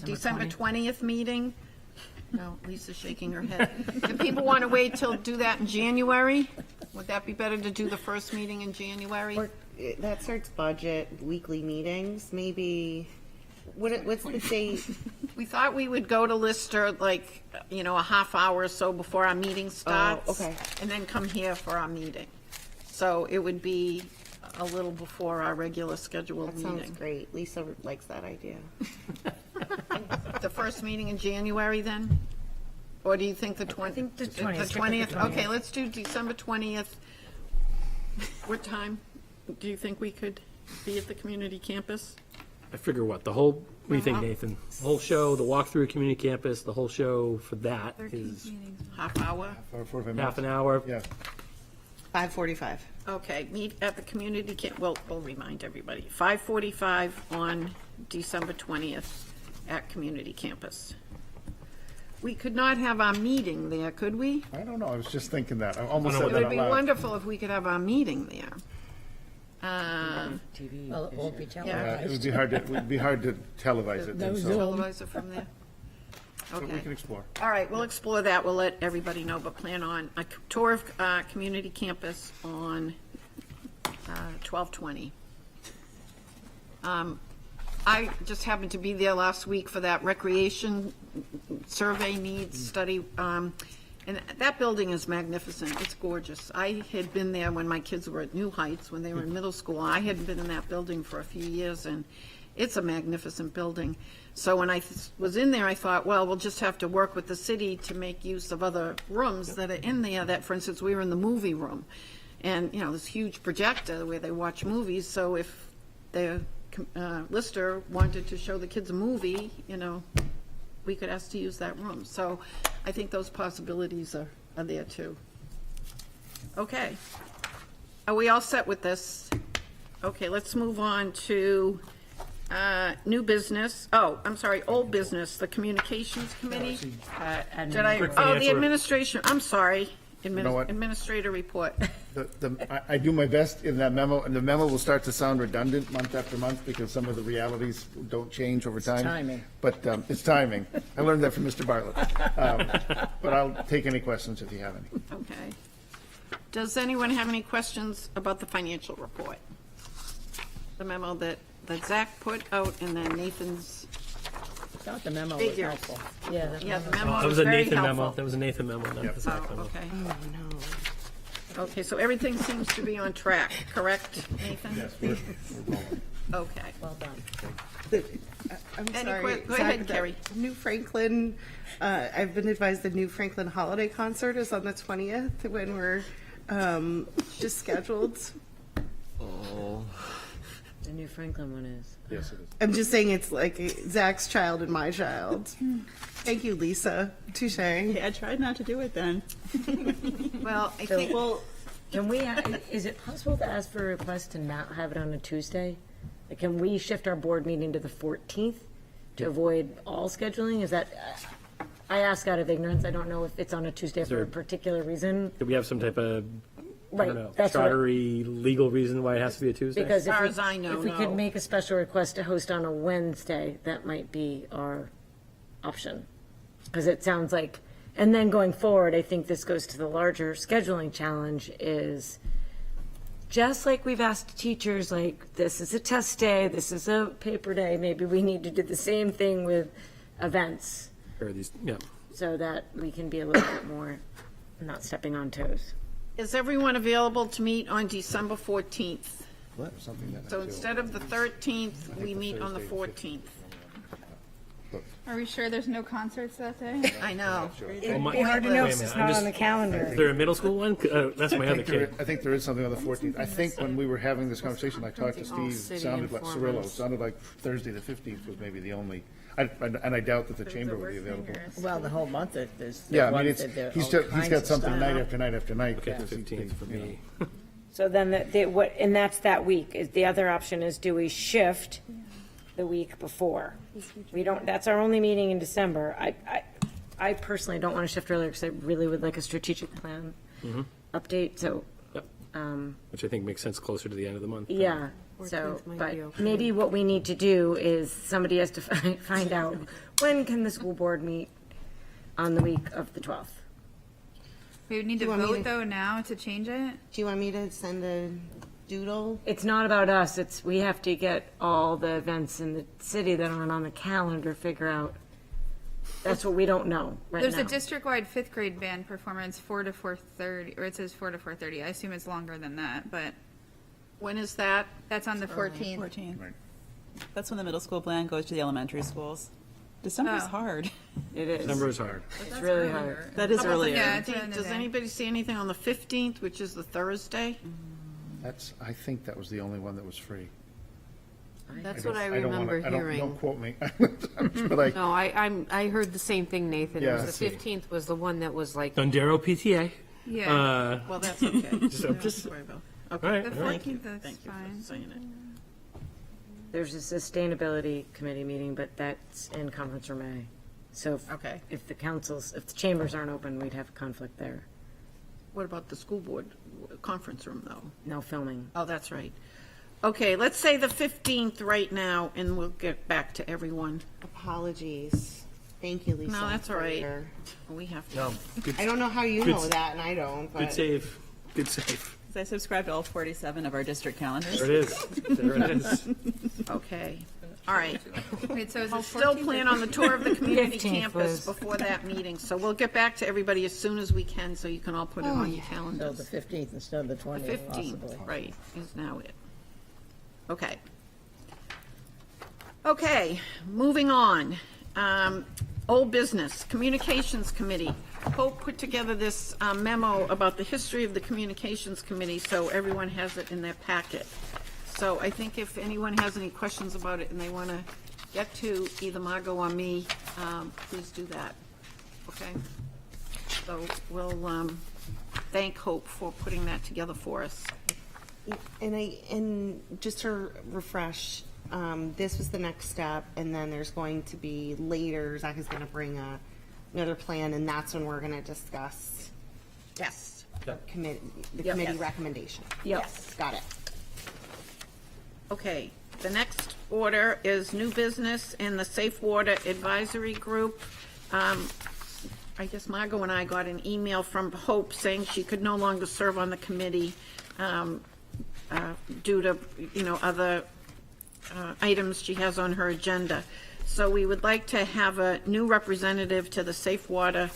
December 20th meeting? No, Lisa's shaking her head. Do people want to wait till do that in January? Would that be better to do the first meeting in January? That starts budget, weekly meetings, maybe, what's the date? We thought we would go to Lister like, a half hour or so before our meeting starts. okay. And then come here for our meeting. So it would be a little before our regular scheduled That meeting. sounds great. Lisa likes that idea. The first meeting in January then? Or do you think the 20th? I think the 20th. The 20th, okay, let's do December 20th. What time do you think we could be at the community campus? I figure what what do you think, Nathan? The whole show, the walkthrough community campus, the whole show for that is Half hour? For half an hour. Yeah. 5:45. Okay, meet at the community we'll remind everybody. 5:45 on December 20th at community campus. We could not have our meeting there, could we? I don't know, I was just thinking that. I almost I said don't It that would out be loud. wonderful if we could have our meeting there. Well, it won't be It televised. would be hard to televise it. No so- Zoom. Televise it from there? But we Okay. can explore. All right, we'll explore that. We'll let everybody know, but plan on a tour of community campus on 12/20. I just happened to be there last week for that recreation survey needs study. And that building is magnificent. It's gorgeous. I had been there when my kids were at New Heights, when they were in middle school. I hadn't been in that building for a few years, and it's a magnificent building. So when I was in there, I thought, well, we'll just have to work with the city to make use of other rooms that are in there. That, for instance, we were in the movie room. And, this huge projector where they watch movies. So if the Lister wanted to show the kids a movie, we could ask to use that room. So I think those possibilities are there too. Okay. Are we all set with this? Okay, let's move on to new business. Oh, I'm sorry, old business, the communications committee. Did I? Quick Oh, financial the administration, I'm sorry. know what? Administrator report. I do my best in that memo, and the memo will start to sound redundant month after month because some of the realities don't change over time. timing. But it's timing. I learned that from Mr. Bartlett. But I'll take any questions if you have any. Okay. Does anyone have any questions about the financial report? The memo that Zach put out and then Nathan's thought the memo was Figures. helpful. Yeah. the Yeah, the memo- memo That was was a very Nathan memo. helpful. That was a Nathan memo, not the Zach Oh, memo. okay. Oh, no. Okay, so everything seems to be on track, correct, Nathan? Yes, we're rolling. Okay. Well done. I'm Any sorry. go ahead, Zach, Carrie. the New Franklin, I've been advised the New Franklin Holiday Concert is on the 20th when we're just scheduled. The New Franklin one is. Yes, it is. I'm just saying it's like Zach's child and my child. Thank you, Lisa. Touche. Okay, I tried not to do it then. Well, I think, Well, can we, is it possible to ask for a request to not have it on a Tuesday? Like, can we shift our board meeting to the 14th to avoid all scheduling? Is that, I ask out of ignorance, I don't know if it's on a Tuesday for there- a particular reason. Do we have some type of, I Right, don't know, that's what- chartery legal reason why it has to be a Tuesday? Because As far if as I know, we could no. make a special request to host on a Wednesday, that might be our option. Because it sounds like, and then going forward, I think this goes to the larger scheduling challenge is just like we've asked teachers, like, this is a test day, this is a paper day, maybe we need to do the same thing with events Or these, yeah. so that we can be a little bit more not stepping on toes. is everyone available to meet on December 14th? Something that. So instead of the 13th, we meet on the 14th. Are we sure there's no concerts that day? I know. It'd be hard to know if it's not on the calendar. Is there a middle school one? That's my other kid. I think there is something on the 14th. I think when we were having this conversation, I talked to Steve, city sounded like informers. Cirillo, sounded like Thursday the 15th was maybe the only, and I doubt that the chamber would be available. Well, the whole month, there's Yeah, I mean, ones it's, that there are he's all just, he's kinds got of something stuff. night after night after night. Okay, the because he- 15th for you know. me. So then, and that's that week. Is the other option is do we shift the week before? We don't, that's our only meeting in December. I personally don't want to shift earlier because I really would like a strategic plan update, so, Yep. Which I think makes sense closer to the end of the month. yeah. So, 14th might but be okay. maybe what we need to do is somebody has to find out when can the school board meet on the week of the 12th? We would need to Do you want me vote to- though now to change it? Do you want me to send a doodle? It's not about us, it's, we have to get all the events in the city that aren't on the calendar, figure out. That's what we don't know right now. There's a district-wide fifth grade band performance, 4 to 4:30, or it says 4 to 4:30. I assume it's longer than that, but When is that? that's on the 14th. 14. Right. That's when the middle school plan goes to the elementary schools. December's Oh. hard. It is. December is hard. It's really hard. That is How about the earlier. Yeah, it's 15th? during the Does day. anybody see anything on the 15th, which is the Thursday? That's, I think that was the only one that was free. That's don't- what I don't wanna- remember Don't hearing. quote me. But I, No, I heard the same thing, Nathan. It Yeah. was Let's the see. 15th was the one that was like, Dondero PTA. Yeah. Well, that's okay. Just, I'm just, all Worry about. right. The all right. 14th is fine. Saying it. There's a sustainability committee meeting, but that's in conference room A. So Okay. if the councils, if the chambers aren't open, we'd have a conflict there. What about the school board conference room, though? No filming. Oh, that's right. Okay, let's say the 15th right now, and we'll get back to everyone. Apologies. Thank you, Lisa. No, that's all for right. your- We have to. No, good, I don't know how you Good know s- that, and I don't, good but. save. Good save. I subscribe to all 47 of our district calendars. There it is. There it is. Okay, all right. Wait, so is I'll it still 14th? plan on the tour of the community 15th campus was- before that meeting, so we'll get back to everybody as soon as we can, so you can all put it on your So calendars. the 15th instead of the The 20th, possibly. 15th, right, is now it. Okay. Okay, moving on. Old business, Communications Committee. Hope put together this memo about the history of the Communications Committee, so everyone has it in their packet. So I think if anyone has any questions about it and they want to get to either Margot or me, please do that. Okay? So we'll thank Hope for putting that together for us. And just to refresh, this was the next step, and then there's going to be later, Zach is gonna bring another plan, and that's when we're gonna discuss Yes. the Yep. committee recommendation. Yes. Got it. Okay, the next order is new business in the Safe Water Advisory Group. I guess Margot and I got an email from Hope saying she could no longer serve on the committee due to, other items she has on her agenda. So we would like to have a new representative to the Safe Water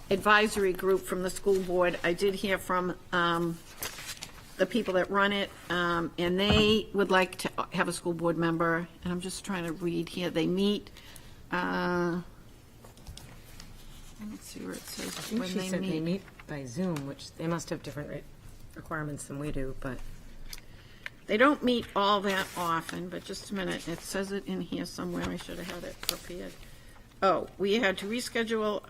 Advisory Group from the school board. I did hear from the people that run it, and they would like to have a school board member, and I'm just trying to read here. They meet, let's see where it I says think when she they said they meet. meet by Zoom, which they must have different requirements than we do, but. They don't meet all that often, but just a minute, it says it in here somewhere, I should have had it prepared. Oh, we had to reschedule,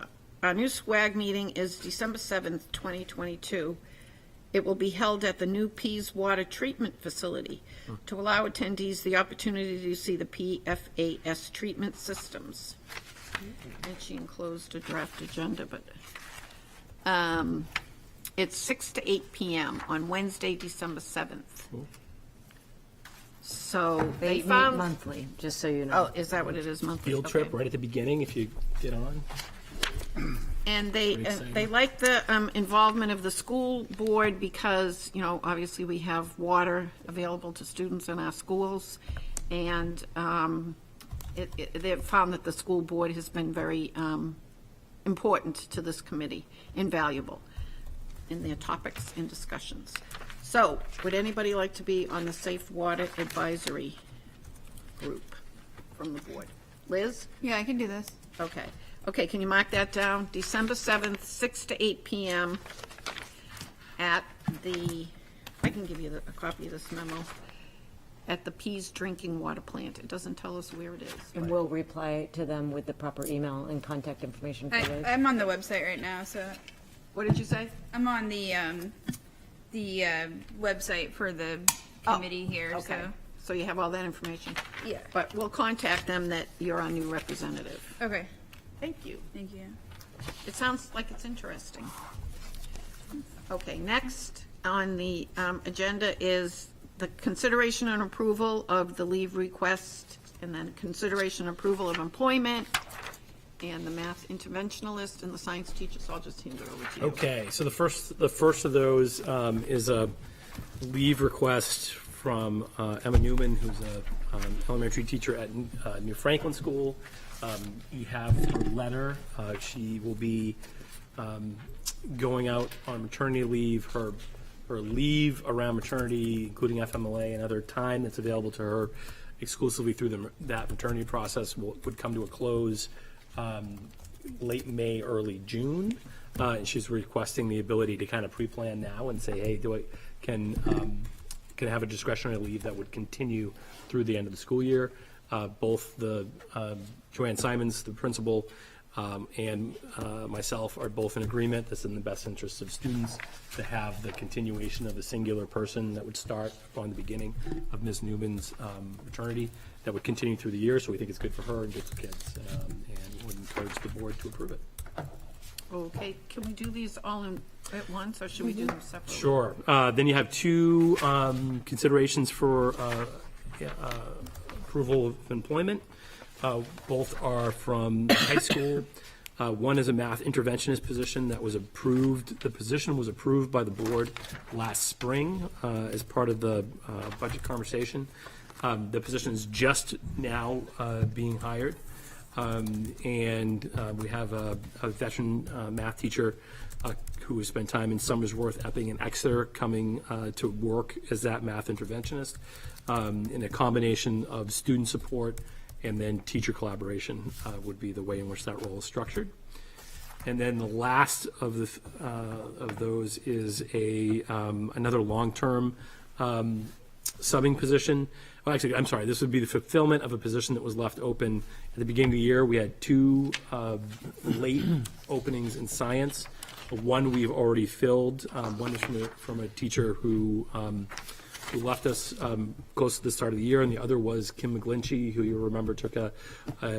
our new SWAG meeting is December 7th, 2022. It will be held at the new Pease Water Treatment Facility to allow attendees the opportunity to see the PFAS treatment systems. And she enclosed a draft agenda, but it's 6 to 8 p.m. on Wednesday, December 7th. So They they meet found. monthly, just so you know. Oh, is that what it is, monthly? Field Okay. trip right at the beginning if you get on. And Pretty they exciting. like the involvement of the school board because, you know, obviously we have water available to students in our schools. And they've found that the school board has been very important to this committee, invaluable in their topics and discussions. So, would anybody like to be on the Safe Water Advisory Group from the board? Liz? Yeah, I can do this. Okay. Okay, can you mark that down? December 7th, 6 to 8 p.m. at the, I can give you a copy of this memo, at the Pease Drinking Water Plant. It doesn't tell us where it is. And we'll reply to them with the proper email and contact information for Liz. I'm on the website right now, so What did you say? I'm on the website for the committee here. Okay, so you have all that information? Yeah. But we'll contact them that you're our new representative. So okay, Thank you. thank you. It sounds like it's interesting. Okay, next on the agenda is the consideration and approval of the leave request, and then consideration and approval of employment, and the math interventionalist and the science teacher, so I'll just hand it over to you. Okay, so the first of those is a leave request from Emma Newman, who's a elementary teacher at New Franklin School. You have her letter. She will be going out on maternity leave. Her leave around maternity, including FMLA and other time that's available to her exclusively through that maternity process, would come to a close late May, early June. And she's requesting the ability to kind of pre-plan now and say, hey, can have a discretionary leave that would continue through the end of the school year. Both the Joanne Simons, the principal, and myself are both in agreement. This is in the best interest of students to have the continuation of the singular person that would start upon the beginning of Ms. Newman's maternity that would continue through the year. So we think it's good for her and good for kids, and would encourage the board to approve it. Okay, can we do these all at once, or should we do them separately? Sure. Then you have two considerations for approval of employment. Both are from the high school. One is a math interventionist position that was approved. The position was approved by the board last spring as part of the budget conversation. The position is just now being hired. And we have a veteran math teacher who has spent time in Somersworth, Epping, and Exeter coming to work as that math interventionist in a combination of student support and then teacher collaboration would be the way in which that role is structured. And then the last of those is another long-term subbing position. Well, actually, I'm sorry, this would be the fulfillment of a position that was left open at the beginning of the year. We had two late openings in science. One we've already filled. One is from a teacher who left us close to the start of the year, and the other was Kim McGlinchey, who you remember took a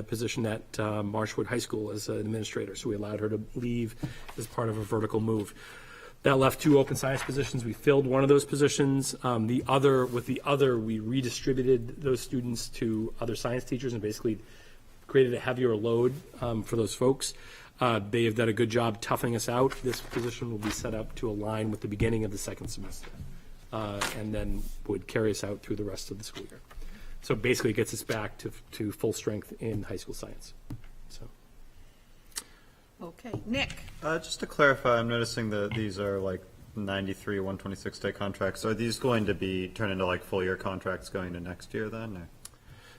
position at Marshwood High School as an administrator. So we allowed her to leave as part of a vertical move. That left two open science positions. We filled one of those positions. We redistributed those students to other science teachers and basically created a heavier load for those folks. They have done a good job toughing us out. This position will be set up to align with the beginning of the second semester, and then would carry us out through the rest of the school year. So basically, it gets us back to full strength in high school science. So. Okay, Nick? Just to clarify, I'm noticing that these are like 93, 126-day contracts. Are these going to be turned into like full year contracts going to next year then? Or?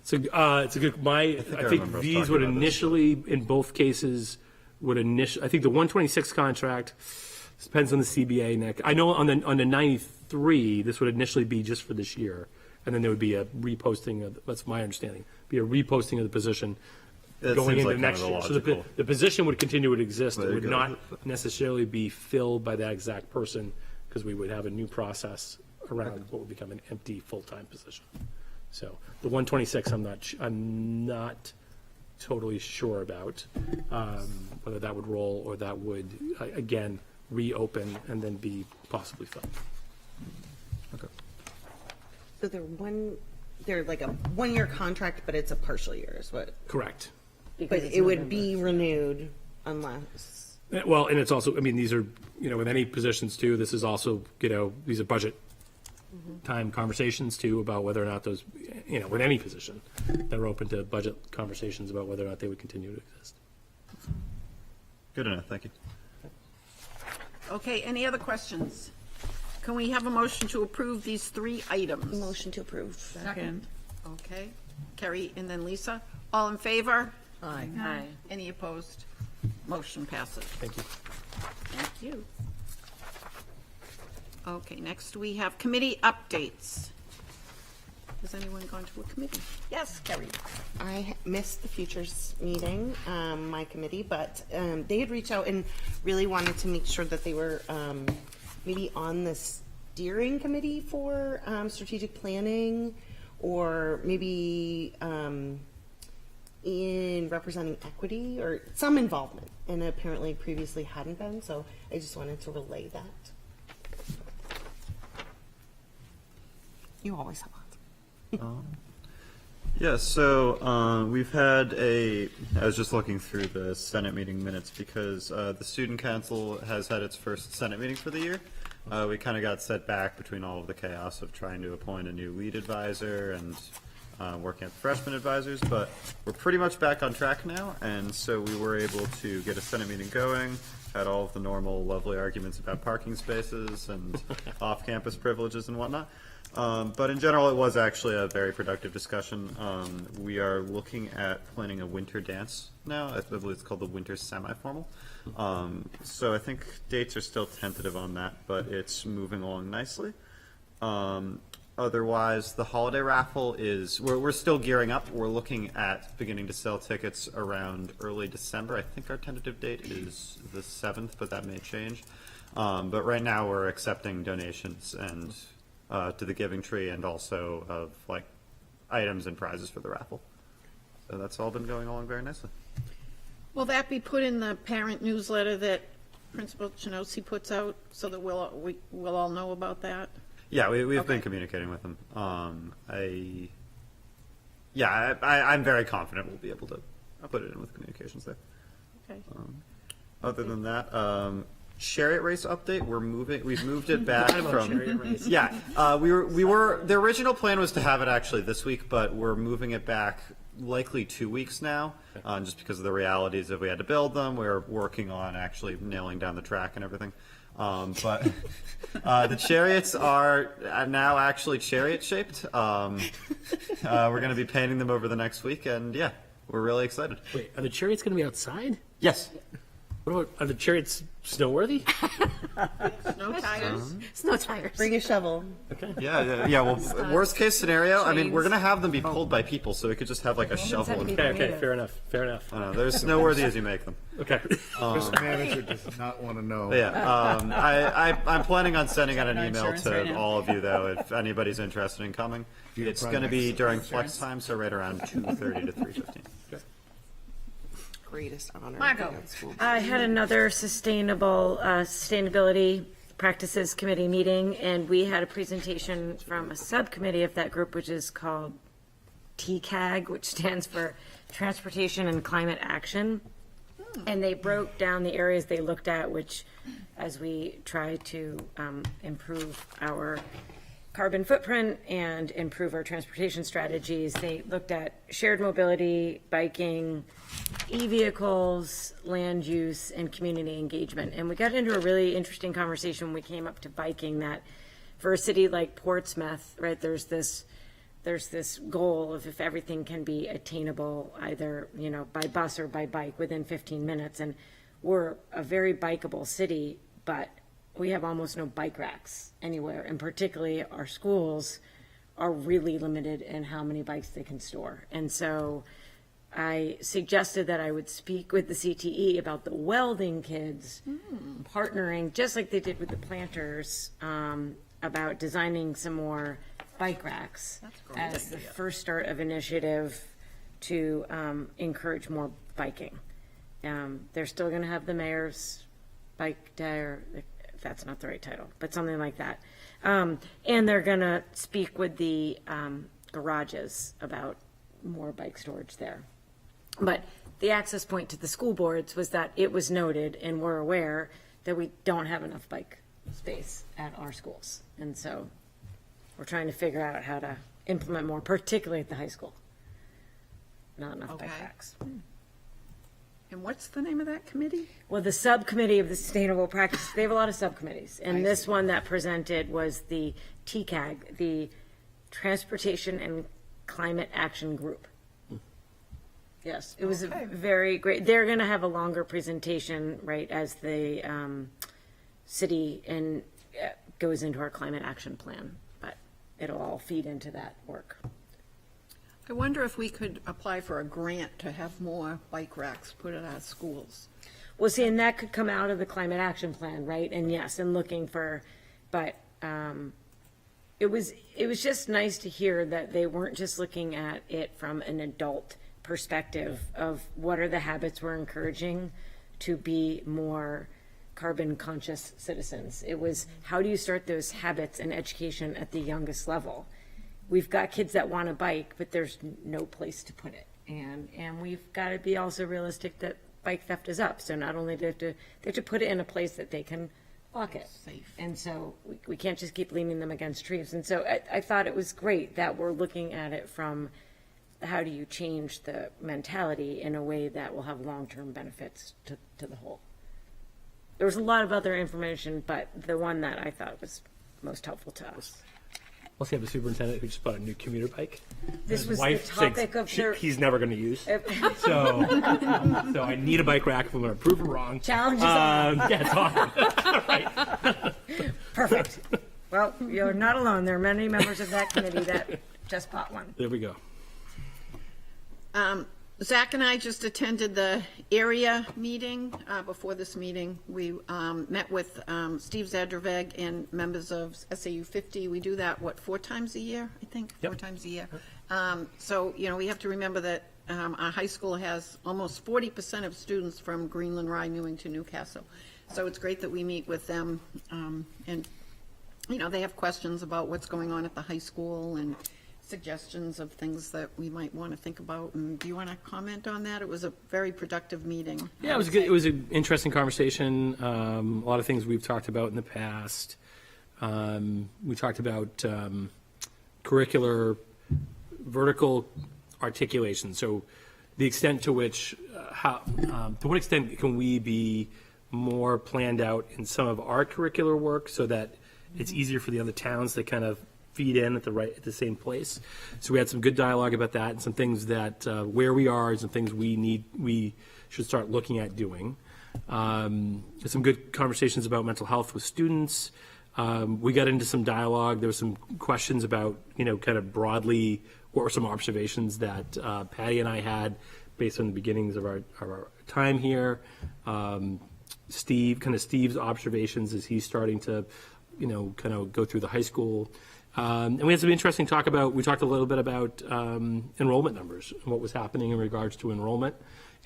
So it's a good. I think remember us these talking would about this. initially, in both cases, I think the 126 contract depends on the CBA, Nick. I know on the 93, this would initially be just for this year, and then there would be a reposting of. That's my understanding. Be a reposting of the position That going seems into like next kind year. of So the logical. the position would continue to exist. It There you would go. not necessarily be filled by that exact person because we would have a new process around what would become an empty full-time position. So the 126, I'm not totally sure about whether that would roll or that would again reopen and then be possibly filled. Okay. So they're like a 1 year contract, but it's a partial year is what, Correct. but it would be renewed unless. Well, and it's also, I mean, these are, with any positions too, this is also, these are budget time conversations too about whether or not those, with any position, they're open to budget conversations about whether or not they would continue to exist. Good enough. Thank you. Okay, any other questions? Can we have a motion to approve these 3 items? Motion to approve. Second. Okay, Kerry and then Lisa. All in favor? Aye. Aye. Any opposed? Motion passes. Thank you. Thank you. Okay, next we have committee updates. Has anyone gone to a committee? Yes, Kerry. I missed the futures meeting, my committee, but they had reached out and really wanted to make sure that they were maybe on the steering committee for strategic planning, or maybe in representing equity or some involvement, and apparently previously hadn't been, so I just wanted to relay that. You always have lots. Yeah, so we've had I was just looking through the Senate meeting minutes because the Student Council has had its first Senate meeting for the year. We kind of got set back between all of the chaos of trying to appoint a new lead advisor and working at the freshman advisors, but we're pretty much back on track now, and so we were able to get a Senate meeting going, had all of the normal lovely arguments about parking spaces and off-campus privileges and whatnot. But in general, it was actually a very productive discussion. We are looking at planning a winter dance now. I believe it's called the Winter Semi-Formal. So I think dates are still tentative on that, but it's moving along nicely. Otherwise, the holiday raffle we're still gearing up. We're looking at beginning to sell tickets around early December. I think our tentative date is the 7th, but that may change. But right now, we're accepting donations and to the Giving Tree, and also of like items and prizes for the raffle. So that's all been going along very nicely. Will that be put in the parent newsletter that Principal Chinosi puts out so that we'll all know about that? Yeah, we've Okay. been communicating with them. I'm very confident we'll be able to put it in with communications there. Okay. Other than that, chariot race update. We've moved it back from. chariot race. Yeah, we were. The original plan was to have it actually this week, but we're moving it back likely 2 weeks now, just because of the realities of we had to build them. We're working on actually nailing down the track and everything. But the chariots are now actually chariot shaped. We're going to be painting them over the next week, and yeah, we're really excited. Wait, are the chariots going to be outside? Yes. What about, are the chariots snow-worthy? Snow tires? Snow tires. Bring a shovel. Okay. Yeah. Well, worst case scenario, I mean, we're going to have them be pulled by people, so we could just have like a shovel. Okay, fair enough. They're as snow-worthy as you make them. Okay. This manager does not want to know. Yeah, I'm planning on sending out an email insurance right to now. all of you, though, if anybody's interested in coming. It's going to be during flex time, so right around 2:30 to 3:15. Greatest honor. Margot. I had another sustainability practices committee meeting, and we had a presentation from a subcommittee of that group, which is called TCAG, which stands for Transportation and Climate Action. And they broke down the areas they looked at, which, as we try to improve our carbon footprint and improve our transportation strategies. They looked at shared mobility, biking, e-vehicles, land use, and community engagement. And we got into a really interesting conversation when we came up to biking, that for a city like Portsmouth, right, there's this goal of if everything can be attainable either, by bus or by bike within 15 minutes. And we're a very bikeable city, but we have almost no bike racks anywhere. And particularly our schools are really limited in how many bikes they can store. And so I suggested that I would speak with the CTE about the welding kids partnering, just like they did with the planters, about designing some more bike racks as the first start of initiative to encourage more biking. They're still going to have the mayor's bike day, or if that's not the right title, but something like that. And they're going to speak with the garages about more bike storage there. But the access point to the school boards was that it was noted, and we're aware that we don't have enough bike space at our schools. And so we're trying to figure out how to implement more, particularly at the high school. Not enough bike racks. And what's the name of that committee? Well, the subcommittee of the sustainable practice, they have a lot of subcommittees. And this one that presented was the TCAG, the Transportation and Climate Action Group. Yes, it was a very great. They're going to have a longer presentation, right, as the city and goes into our climate action plan, but it'll all feed into that work. I wonder if we could apply for a grant to have more bike racks put at our schools. Well, see, and that could come out of the climate action plan, right? And yes, and looking for, but it was just nice to hear that they weren't just looking at it from an adult perspective of what are the habits we're encouraging to be more carbon conscious citizens. It was, how do you start those habits and education at the youngest level? We've got kids that want to bike, but there's no place to put it. And we've got to be also realistic that bike theft is up. So not only do they have to put it in a place that they can lock it. Safe. And so we can't just keep leaning them against trees. And so I thought it was great that we're looking at it from how do you change the mentality in a way that will have long-term benefits to the whole. There was a lot of other information, but the one that I thought was most helpful to us. Let's have the superintendent who just bought a new commuter bike. This His was the wife topic thinks of their... he's never going to use. So I need a bike rack if I'm going to prove it wrong. Challenges on. Yeah, it's awesome. Right. Perfect. Well, you're not alone. There are many members of that committee that just bought one. There we go. Zach and I just attended the area meeting. Before this meeting, we met with Steve Zadraveg and members of SAU 50. We do that, 4 times a year, I think? Yep. 4 times a year. So, we have to remember that our high school has almost 40% of students from Greenland, Rye, Newington, Newcastle. So it's great that we meet with them. And, they have questions about what's going on at the high school and suggestions of things that we might want to think about. And do you want to comment on that? It was a very productive meeting. Yeah, it was good. It was an interesting conversation. A lot of things we've talked about in the past. We talked about curricular vertical articulation. So the extent to which, to what extent can we be more planned out in some of our curricular work so that it's easier for the other towns to kind of feed in at the same place. So we had some good dialogue about that and some things that where we are and some things we should start looking at doing. Some good conversations about mental health with students. We got into some dialogue. There were some questions about, kind of broadly what were some observations that Patty and I had based on the beginnings of our time here. Steve's observations as he's starting to, kind of go through the high school. And we had some interesting talk about, we talked a little bit about enrollment numbers and what was happening in regards to enrollment.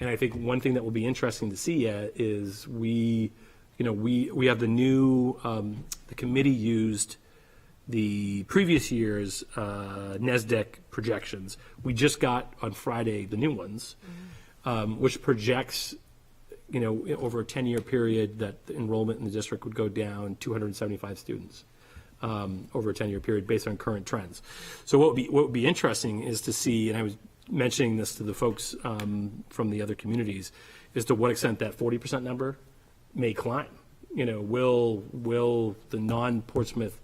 And I think one thing that will be interesting to see is we have the new, the committee used the previous year's NESDEC projections. We just got on Friday the new ones, which projects, over a 10-year period that the enrollment in the district would go down 275 students. over a 10-year period based on current trends. So what would be interesting is to see, and I was mentioning this to the folks from the other communities, is to what extent that 40% number may climb. You know, will the non-Portsmouth,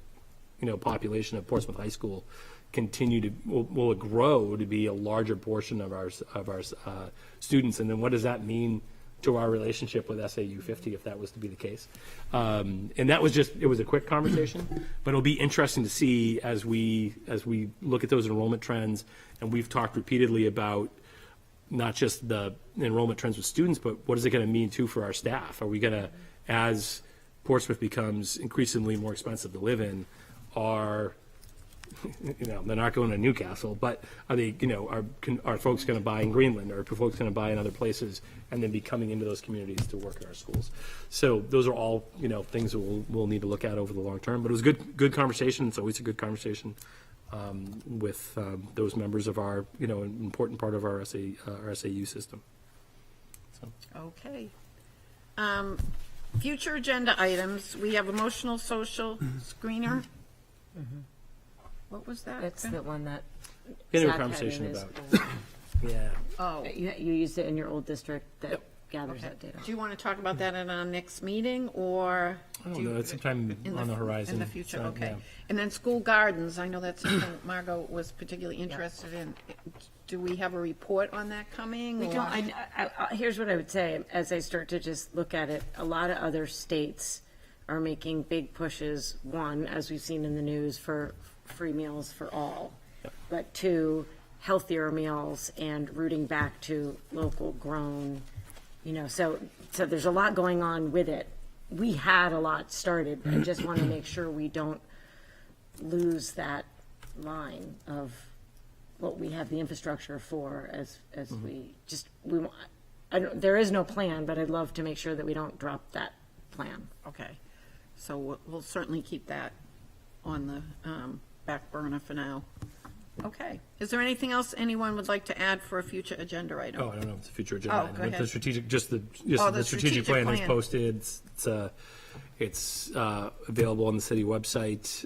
population of Portsmouth High School continue to, will it grow to be a larger portion of our students? And then what does that mean to our relationship with SAU 50 if that was to be the case? And that was it was a quick conversation, but it'll be interesting to see as we look at those enrollment trends. And we've talked repeatedly about not just the enrollment trends with students, but what is it going to mean too for our staff? Are we going to, as Portsmouth becomes increasingly more expensive to live in, they're not going to Newcastle, but are they, are folks going to buy in Greenland, or are folks going to buy in other places and then be coming into those communities to work in our schools? So those are all, things that we'll need to look at over the long term. But it was a good conversation. It's always a good conversation with those members of our, an important part of our SAU system. So. Okay. Future agenda items, we have emotional social screener. What was that? That's the one that. Get into a Zach had conversation in his about. school. Yeah. Oh. You used it in your old district that gathers Okay. that data. Do you want to talk about that at our next meeting, or? I don't know, it's sometime on the horizon. In the future, So, okay. yeah. And then school gardens, I know that's something Margot was particularly interested in. Do we have a report on that coming? We or- don't, here's what I would say, as I start to just look at it, a lot of other states are making big pushes, one, as we've seen in the news, for free meals for all, but two, healthier meals and rooting back to local grown, so there's a lot going on with it. We had a lot started. I just want to make sure we don't lose that line of what we have the infrastructure for as there is no plan, but I'd love to make sure that we don't drop that plan. Okay, so we'll certainly keep that on the back burner for now. Okay, is there anything else anyone would like to add for a future agenda item? Oh, I don't know if it's a future agenda Oh, item, go but ahead. the strategic, the the strategic strategic plan is plan. posted. It's available on the city website.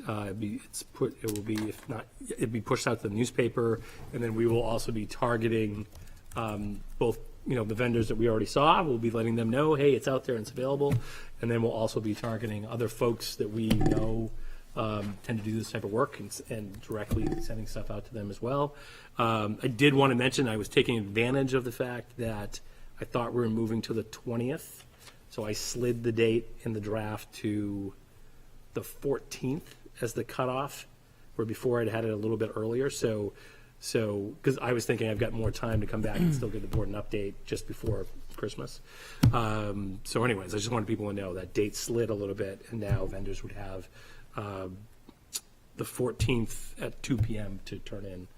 It'd be pushed out to the newspaper, and then we will also be targeting both, the vendors that we already saw. We'll be letting them know, hey, it's out there and it's available, and then we'll also be targeting other folks that we know tend to do this type of work and directly sending stuff out to them as well. I did want to mention I was taking advantage of the fact that I thought we were moving to the 20th, so I slid the date in the draft to the 14th as the cutoff, where before I'd had it a little bit earlier. So because I was thinking I've got more time to come back and still give the board an update just before Christmas. So anyways, I just wanted people to know that date slid a little bit, and now vendors would have the 14th at 2 p.m. to turn in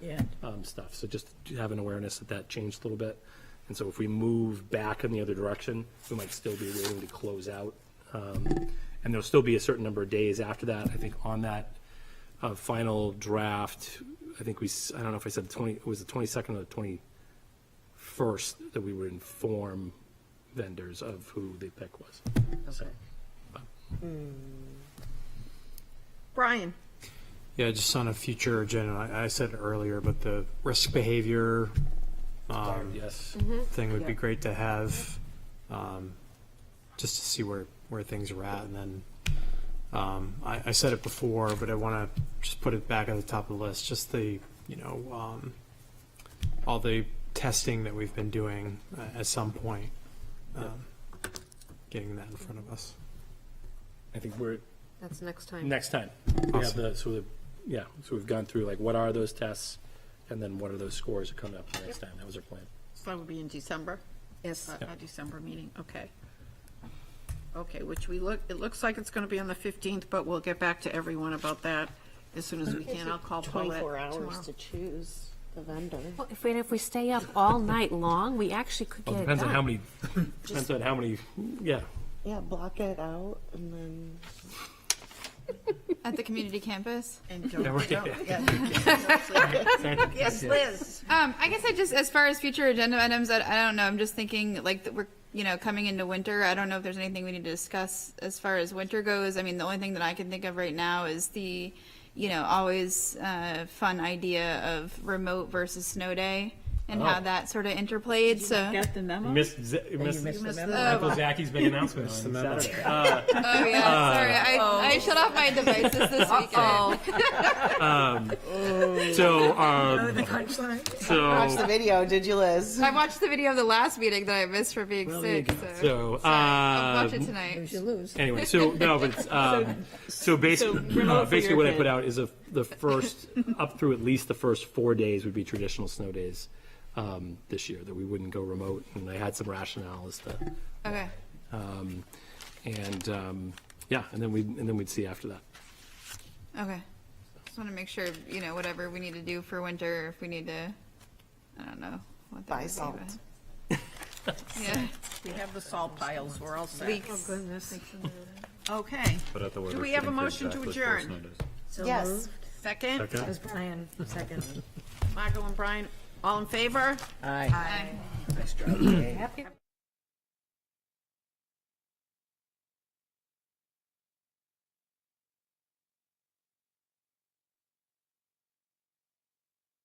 stuff. So just to have an awareness that changed a little bit. And so if we move back in the other direction, we might still be waiting to close out. And there'll still be a certain number of days after that. I think on that final draft, I don't know if I said it was the 22nd or the 21st that we would inform vendors of who the pick was. So, Brian? Yeah, just on a future agenda, I said it earlier, but the risk behavior yes. thing would be great to have, just to see where things are at. And then I said it before, but I want to just put it back at the top of the list, just the, all the testing that we've been doing at some point, getting that in front of us. I think That's next time. next time. We have so we've gone through like what are those tests, and then what are those scores that come up the next time. That was our plan. So that would be in December? Yes. Our December meeting, okay. Okay, it looks like it's going to be on the 15th, but we'll get back to everyone about that as soon as we can. I'll call Paulette 24 hours tomorrow. to choose the vendor. Well, if we stay up all night long, we actually could Well, get it it depends done. on how many. Depends on how many. Yeah. Yeah, block it out and then. At the community campus. And Yeah, right. Yes, Liz. I guess I just, as far as future agenda items, I don't know, I'm just thinking like that coming into winter, I don't know if there's anything we need to discuss as far as winter goes. I mean, the only thing that I can think of right now is the, always fun idea of remote versus snow day and how that sort of interplayed. So Get the memo? Missed missed the memo. Michael Zacky's big announcement on Saturday. Oh yeah, sorry. I shut off my devices this weekend. So, The punchline? Watch the video, did you, Liz? I watched the video of the last meeting that I missed for being sick. So I'll watch it tonight. Lose, you lose. Anyway, so no, but it's, so basically what I put out is the first up through at least the first 4 days would be traditional snow days this year, that we wouldn't go remote, and I had some rationale as to Okay. and then we'd see after that. Okay. Just want to make sure, whatever we need to do for winter, if we need to, I don't know. What that Buy would be, salt. but- Yeah. We have the salt piles, we're all set. Weeks. Okay. Do we have a motion to adjourn? Yes. Second? Okay. As Brian, second. Margot and Brian, all in favor? Aye. Aye. Happy